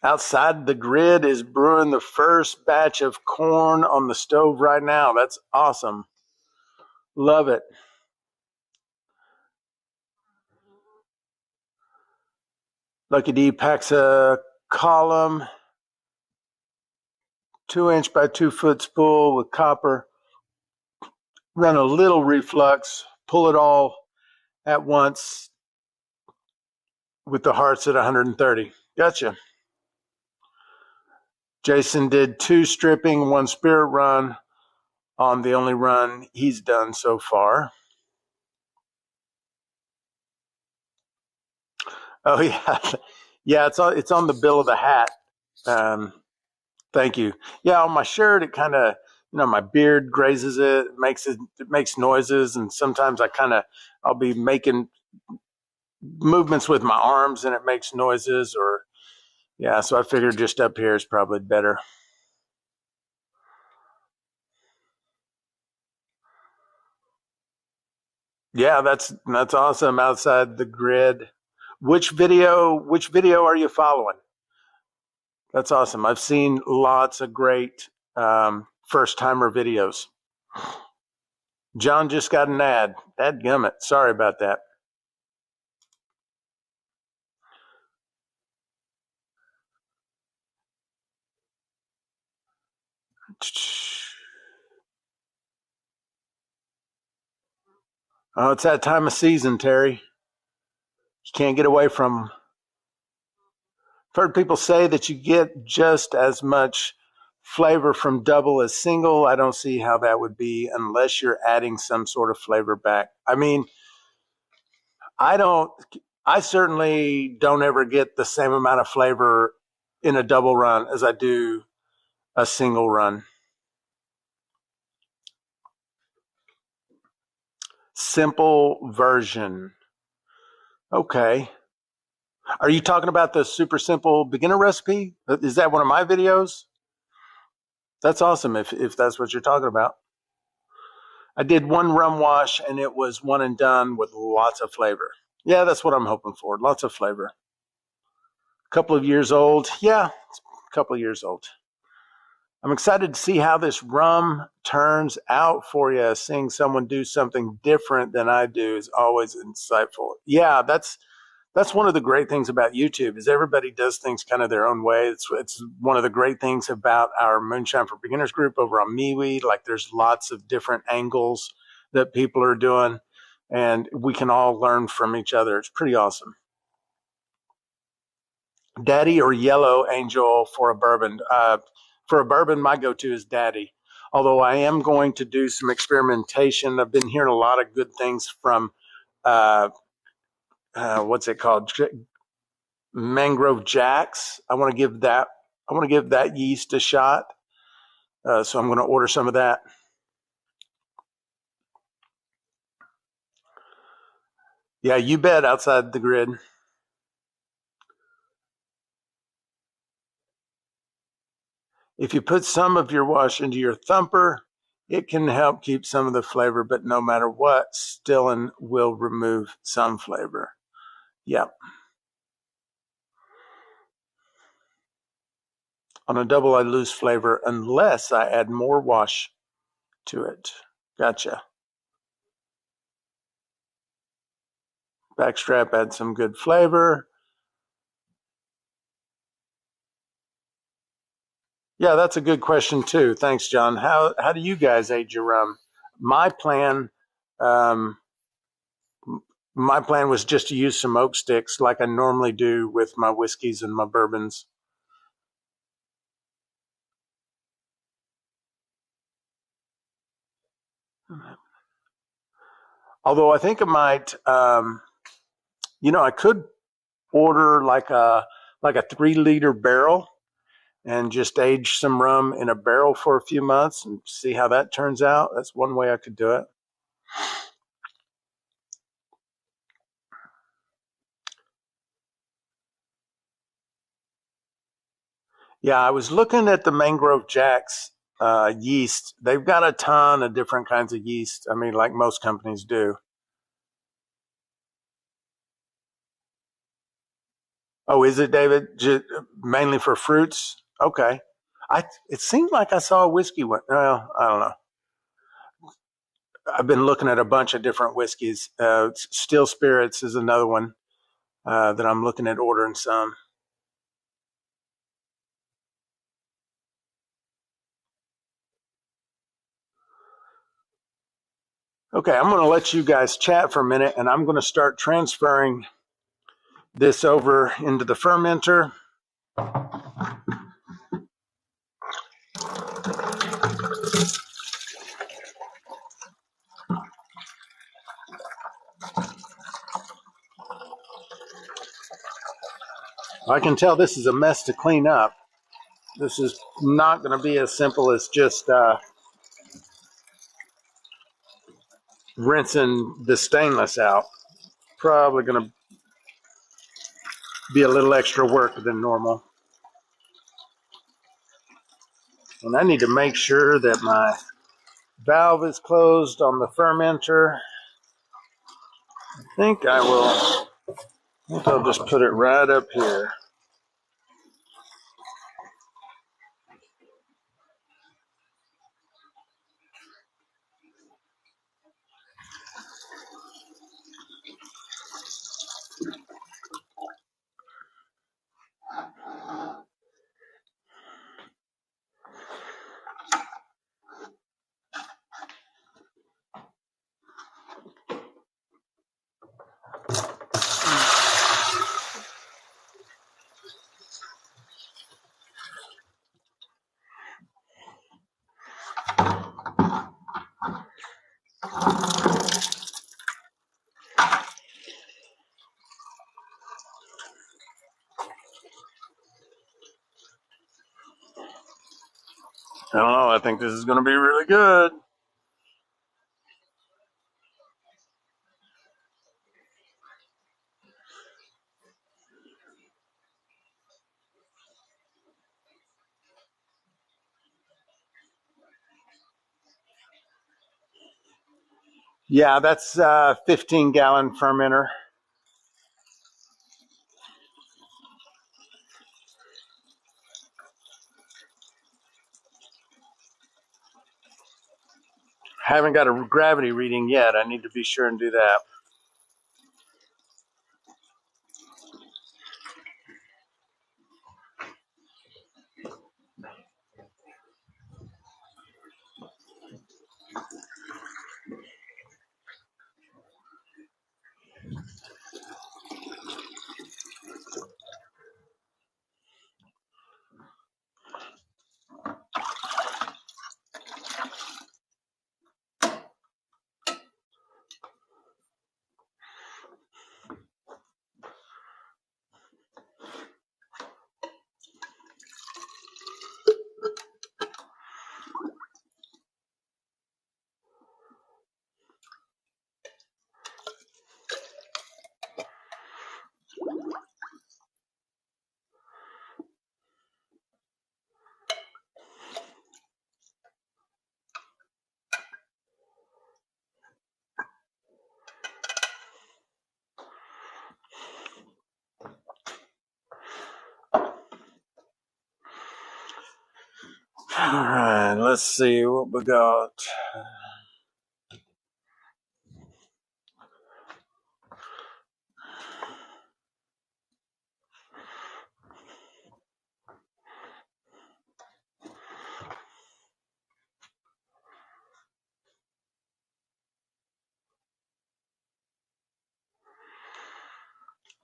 Outside the Grid is brewing the first batch of corn on the stove right now. That's awesome. Love it. Lucky D packs a column, 2-inch by 2-foot spool with copper. Run a little reflux, pull it all at once with the hearts at 130. Gotcha. Jason did 2 stripping, 1 spirit run on the only run he's done so far. Oh yeah, yeah. It's on the bill of the hat. Thank you. Yeah, on my shirt, it kind of, my beard grazes it, it makes noises, and sometimes I'll be making movements with my arms, and it makes noises, or yeah. So I figured just up here is probably better. Yeah, that's awesome. Outside the Grid. Which video are you following? That's awesome. I've seen lots of great first timer videos. John just got an ad. Dadgummit. Sorry about that. Oh, it's that time of season, Terry. You can't get away from them. I've heard people say that you get just as much flavor from double as single. I don't see how that would be unless you're adding some sort of flavor back. I mean, I don't, I certainly don't ever get the same amount of flavor in a double run as I do a single run. Simple version. Okay. Are you talking about the super simple beginner recipe? Is that one of my videos? That's awesome if that's what you're talking about. I did 1 rum wash and it was one and done with lots of flavor. Yeah, that's what I'm hoping for. Lots of flavor. A couple of years old. Yeah, a couple of years old. I'm excited to see how this rum turns out for you. Seeing someone do something different than I do is always insightful. Yeah, that's one of the great things about YouTube is everybody does things kind of their own way. It's one of the great things about our Moonshine for Beginners group over on MeWe. Like there's lots of different angles that people are doing, and we can all learn from each other. It's pretty awesome. Daddy or Yellow Angel for a bourbon? For a bourbon, my go-to is Daddy. Although I am going to do some experimentation. I've been hearing a lot of good things from what's it called? Mangrove Jacks. I want to give that yeast a shot. So I'm going to order some of that. Yeah, you bet. Outside the Grid. If you put some of your wash into your thumper, it can help keep some of the flavor, but no matter what, stilling will remove some flavor. Yep. On a double, I lose flavor unless I add more wash to it. Gotcha. Backstrap adds some good flavor. Yeah, that's a good question too. Thanks, John. How do you guys age your rum? My plan, um, my plan was just to use some oak sticks like I normally do with my whiskeys and my bourbons. Although I think I might, I could order like a 3-liter barrel and just age some rum in a barrel for a few months and see how that turns out. That's one way I could do it. Yeah, I was looking at the Mangrove Jacks yeast. They've got a ton of different kinds of yeast. I mean, like most companies do. Oh, is it, David? Mainly for fruits? Okay. It seemed like I saw a whiskey one. Well, I don't know. I've been looking at a bunch of different whiskeys. Still Spirits is another one that I'm looking at ordering some. Okay, I'm going to let you guys chat for a minute, and I'm going to start transferring this over into the fermenter. I can tell this is a mess to clean up. This is not going to be as simple as just rinsing the stainless out. Probably going to be a little extra work than normal. And I need to make sure that my valve is closed on the fermenter. I think I'll just put it right up here. I don't know, I think this is going to be really good. Yeah, that's a 15-gallon fermenter. Haven't got a gravity reading yet. I need to be sure and do that. All right, let's see what we got.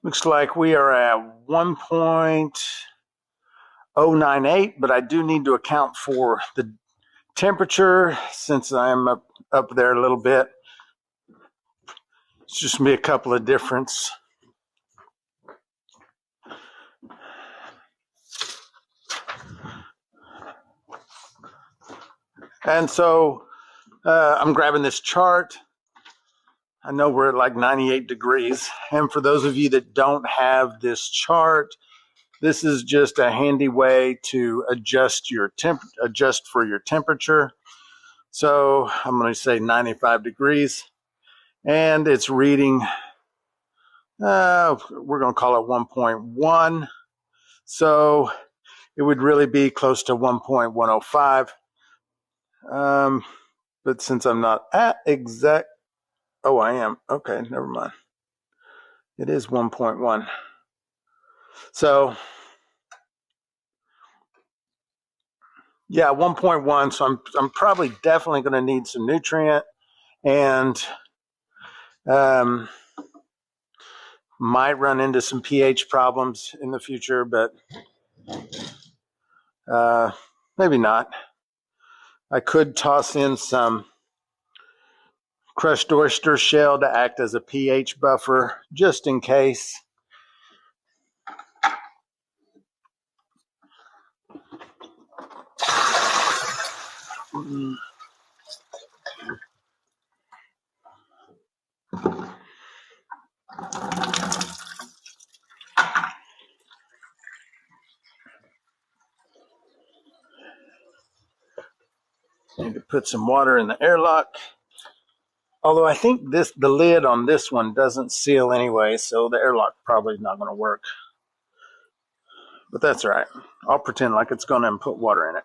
Looks like we are at 1.098, but I do need to account for the temperature since I'm up there a little bit. It's just me a couple of difference. And so I'm grabbing this chart. I know we're at like 98 degrees. And for those of you that don't have this chart, this is just a handy way to adjust for your temperature. So I'm going to say 95 degrees. And it's reading we're going to call it 1.1. So it would really be close to 1.105. But since I'm not at exact, oh, I am. Okay, never mind. It is 1.1. So yeah, 1.1. So I'm probably definitely going to need some nutrient and um, might run into some pH problems in the future, but maybe not. I could toss in some crushed oyster shell to act as a pH buffer just in case. Need to put some water in the airlock. Although I think the lid on this one doesn't seal anyway, so the airlock probably not going to work. But that's all right. I'll pretend like it's going to and put water in it.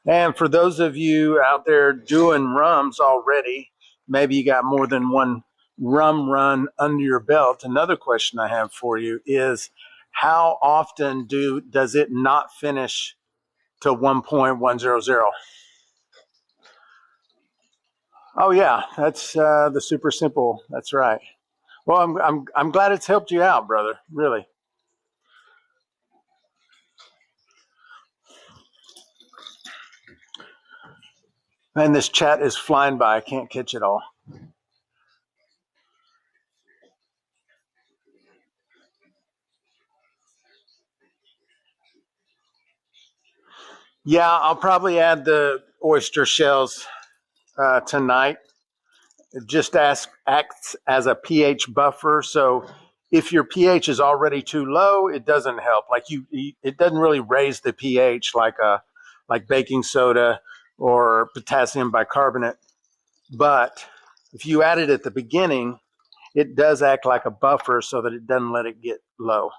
And for those of you out there doing rums already, maybe you got more than one rum run under your belt. Another question I have for you is how often does it not finish to 1.100? Oh yeah, that's the super simple. That's right. Well, I'm glad it's helped you out, brother. Really. Man, this chat is flying by. I can't catch it all. Yeah, I'll probably add the oyster shells tonight. It just acts as a pH buffer. So if your pH is already too low, it doesn't help. It doesn't really raise the pH like baking soda or potassium bicarbonate. But if you add it at the beginning, it does act like a buffer so that it doesn't let it get low.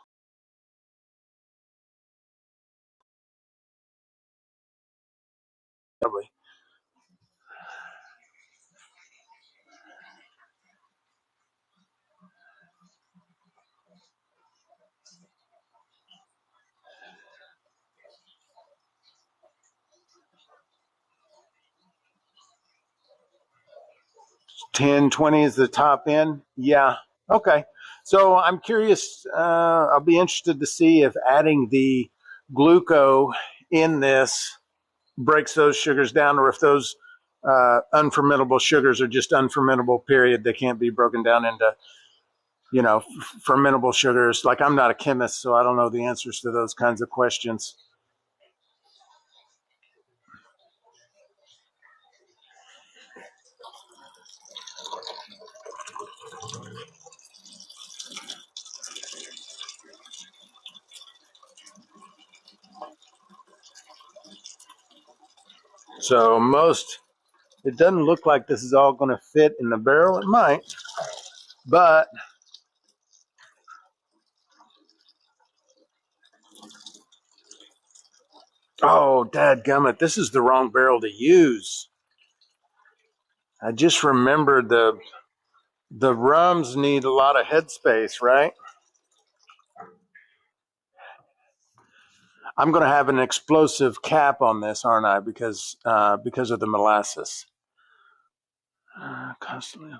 Lovely. Ten, 20 is the top end. Yeah. Okay. So I'm curious. I'll be interested to see if adding the gluco in this breaks those sugars down, or if those unfermentable sugars are just unfermentable. Period. They can't be broken down into fermentable sugars. Like, I'm not a chemist, so I don't know the answers to those kinds of questions. So it doesn't look like this is all going to fit in the barrel. It might, but oh, dadgummit, this is the wrong barrel to use. I just remembered the rums need a lot of headspace, right? I'm going to have an explosive cap on this, aren't I? Because of the molasses. Constantly.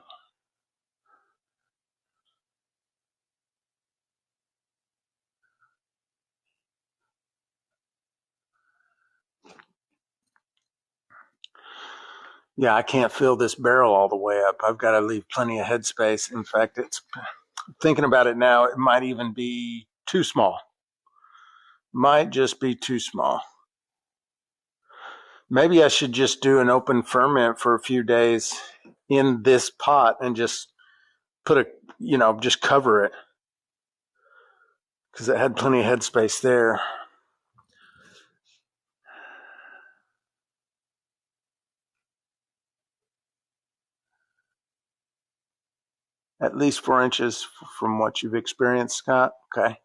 Yeah, I can't fill this barrel all the way up. I've got to leave plenty of headspace. In fact, it's thinking about it now, it might even be too small. Might just be too small. Maybe I should just do an open ferment for a few days in this pot and just just cover it, because it had plenty of headspace there. At least 4 inches from what you've experienced, Scott. Okay.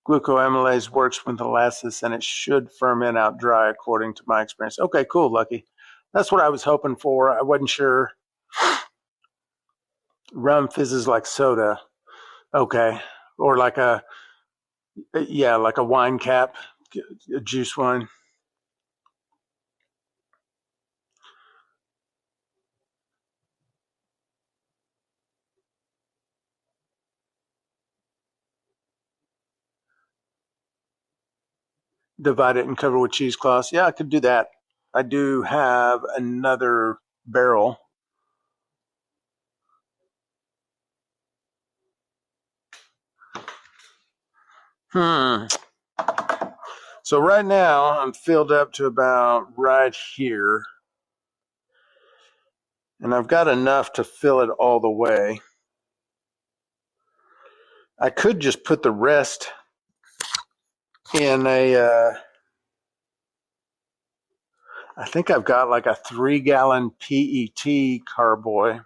Glucoamylase works with molasses and it should ferment out dry according to my experience. Okay, cool, Lucky. That's what I was hoping for. I wasn't sure. Rum fizzes like soda. Okay. Or like a, yeah, like a wine cap, a juice wine. Divide it and cover with cheesecloths. Yeah, I could do that. I do have another barrel. So right now I'm filled up to about right here. And I've got enough to fill it all the way. I could just put the rest in a, I think I've got like a 3-gallon PET carboy.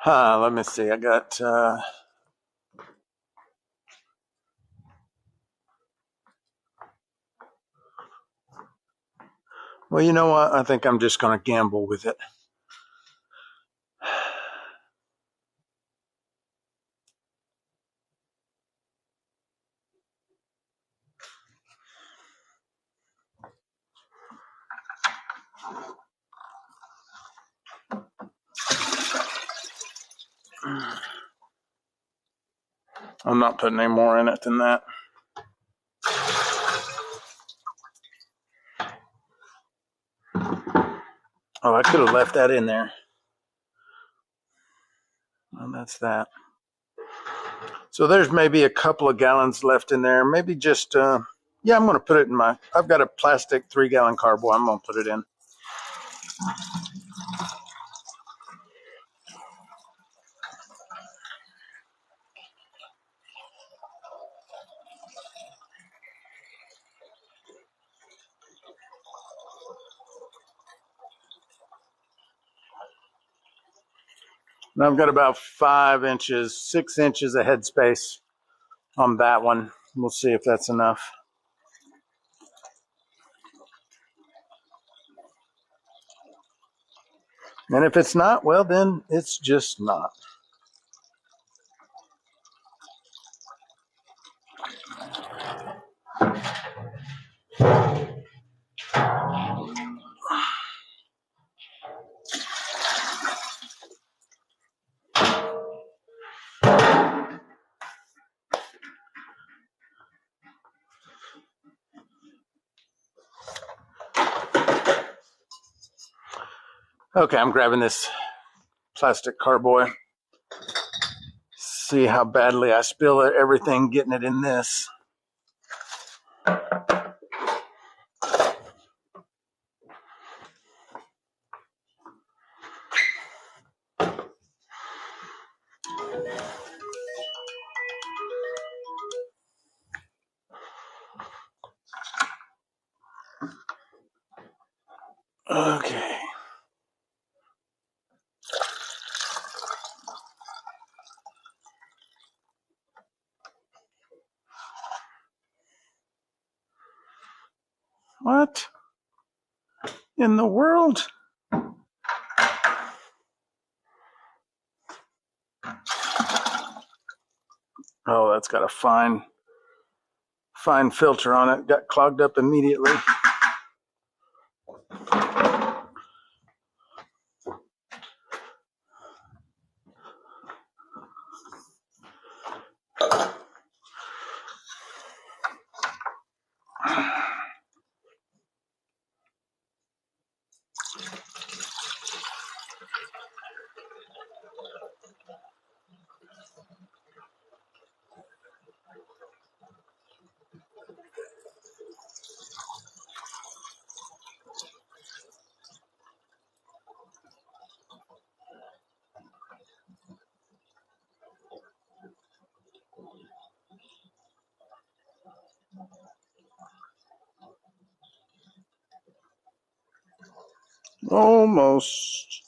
Let me see. I got, well, you know what? I think I'm just going to gamble with it. I'm not putting any more in it than that. Oh, I could have left that in there. Well, that's that. So there's maybe a couple of gallons left in there. Maybe just, yeah, I'm going to put it in my, I've got a plastic 3-gallon carboy. I'm going to put it in. And I've got about 5 inches, 6 inches of headspace on that one. We'll see if that's enough. And if it's not, well, then it's just not. Okay, I'm grabbing this plastic carboy. See how badly I spill it, everything getting it in this. Okay. What in the world? Oh, that's got a fine filter on it. Got clogged up immediately. Almost.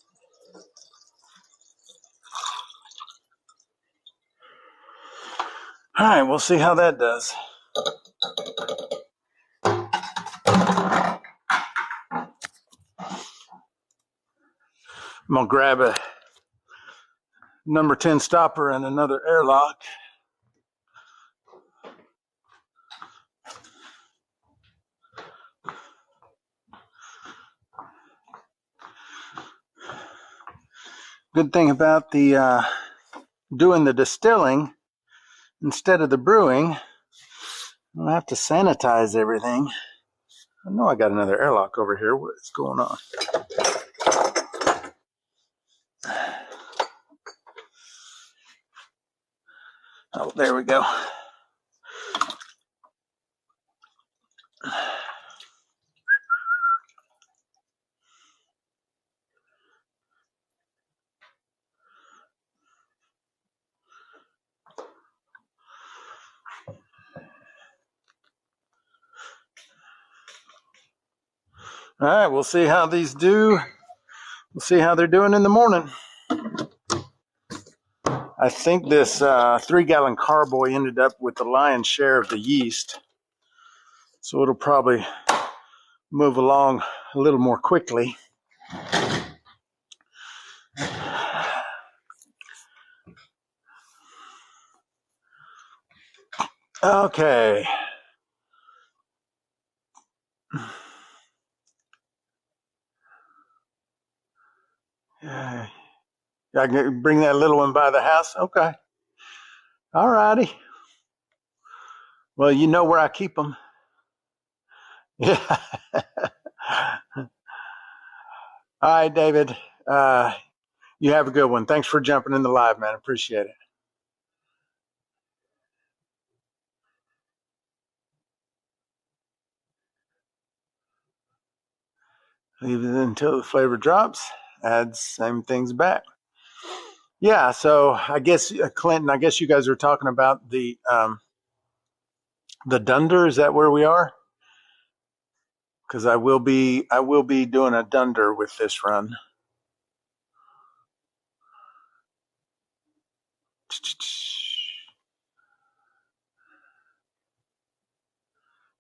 All right, we'll see how that does. I'm going to grab a number 10 stopper and another airlock. Good thing about the doing the distilling instead of the brewing, I don't have to sanitize everything. I know I got another airlock over here. What is going on? Oh, there we go. All right, we'll see how these do. We'll see how they're doing in the morning. I think this 3-gallon carboy ended up with the lion's share of the yeast, so it'll probably move along a little more quickly. Okay. I can bring that little one by the house? Okay. All righty. Well, you know where I keep them. Yeah. All right, David. You have a good one. Thanks for jumping in the live, man. Appreciate it. Leave it until the flavor drops. Add same things back. Yeah, so I guess Clinton, I guess you guys are talking about the dunder. Is that where we are? Because I will be doing a dunder with this run.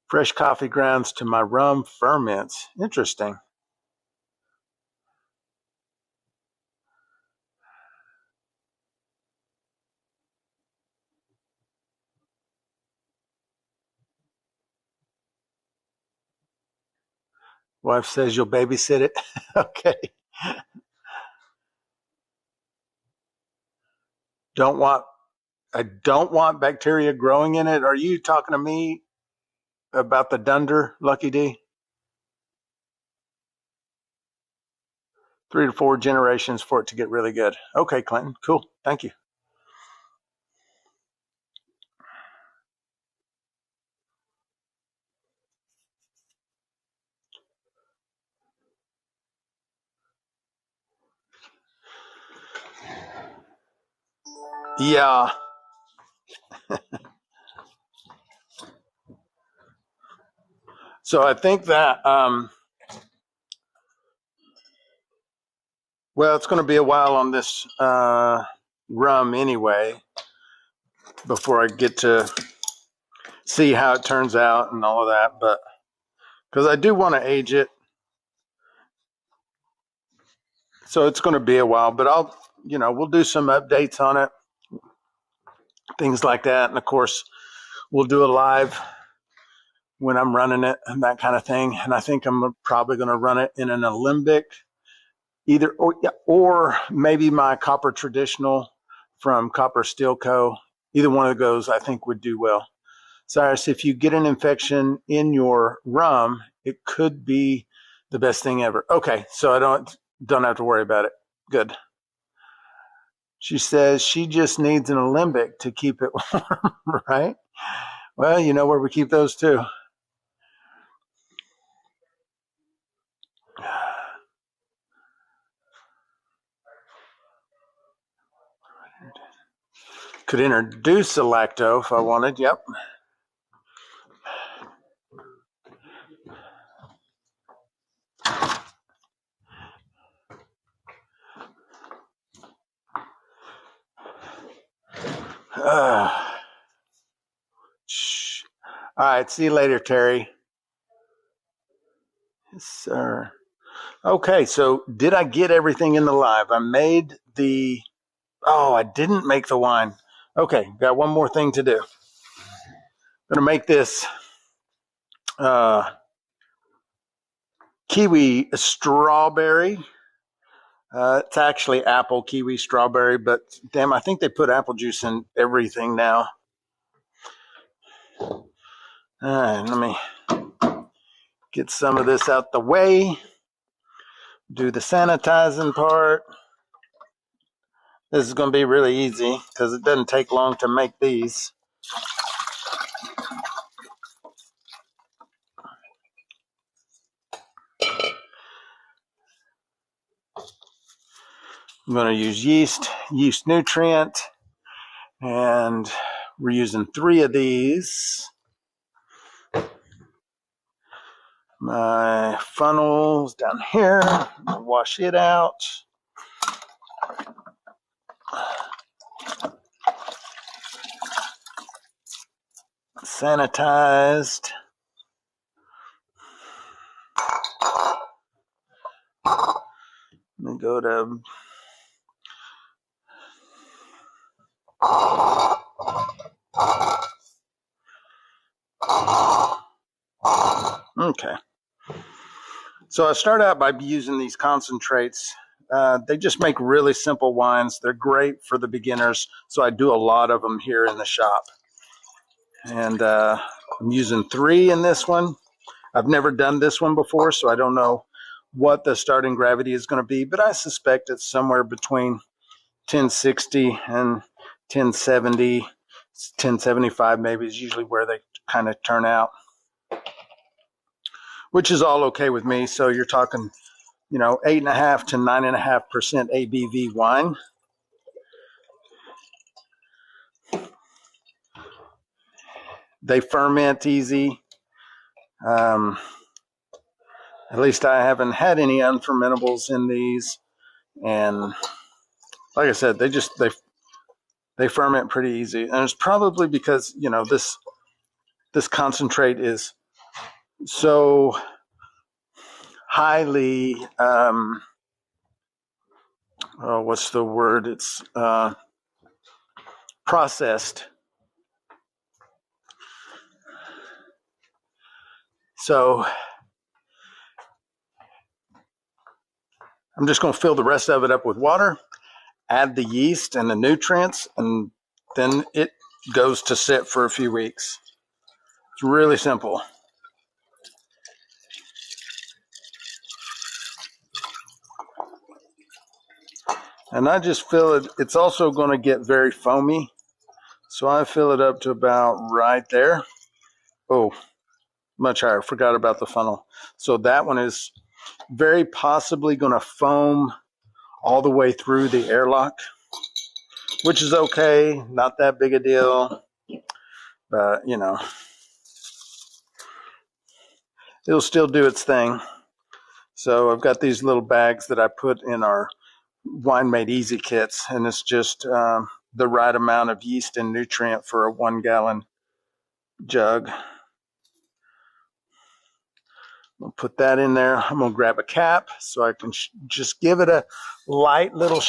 Fresh coffee grounds to my rum ferments. Interesting. Wife says you'll babysit it. Okay. I don't want bacteria growing in it. Are you talking to me about the dunder, Lucky D? 3 to 4 generations for it to get really good. Okay, Clinton. Cool. Thank you. Yeah. So I think that, well, it's going to be a while on this rum anyway before I get to see how it turns out and all of that. But because I do want to age it. So it's going to be a while, but we'll do some updates on it, things like that. And of course, we'll do a live when I'm running it and that kind of thing. And I think I'm probably going to run it in an alembic, or maybe my copper traditional from Copper Steel Co. Either one of those I think would do well. Cyrus, if you get an infection in your rum, it could be the best thing ever. Okay, so I don't have to worry about it. Good. She says she just needs an alembic to keep it warm, right? Well, you know where we keep those too. Could introduce a lacto if I wanted. Yep. All right, see you later, Terry. Yes, sir. Okay, so did I get everything in the live? I made the... Oh, I didn't make the wine. Okay, got one more thing to do. I'm going to make this kiwi strawberry. It's actually apple, kiwi, strawberry, but damn, I think they put apple juice in everything now. All right, let me get some of this out the way. Do the sanitizing part. This is going to be really easy because it doesn't take long to make these. I'm going to use yeast nutrient, and we're using 3 of these. My funnel's down here. I'll wash it out. Sanitized. Let me go to... Okay. So I start out by using these concentrates. They just make really simple wines. They're great for the beginners, so I do a lot of them here in the shop. And I'm using 3 in this one. I've never done this one before, so I don't know what the starting gravity is going to be, but I suspect it's somewhere between 1060 and 1070. 1075 maybe is usually where they kind of turn out, which is all okay with me. So you're talking, 8.5 to 9.5% ABV wine. They ferment easy. At least I haven't had any unfermentables in these. And like I said, they ferment pretty easy. And it's probably because, this concentrate is so highly, what's the word? It's processed. So I'm just going to fill the rest of it up with water, add the yeast and the nutrients, and then it goes to sit for a few weeks. It's really simple. And I just fill it. It's also going to get very foamy. So I fill it up to about right there. Oh, much higher. Forgot about the funnel. So that one is very possibly going to foam all the way through the airlock, which is okay. Not that big a deal. But, it'll still do its thing. So I've got these little bags that I put in our Wine Made Easy kits, and it's just the right amount of yeast and nutrient for a 1-gallon jug. I'll put that in there. I'm going to grab a cap so I can just give it a light little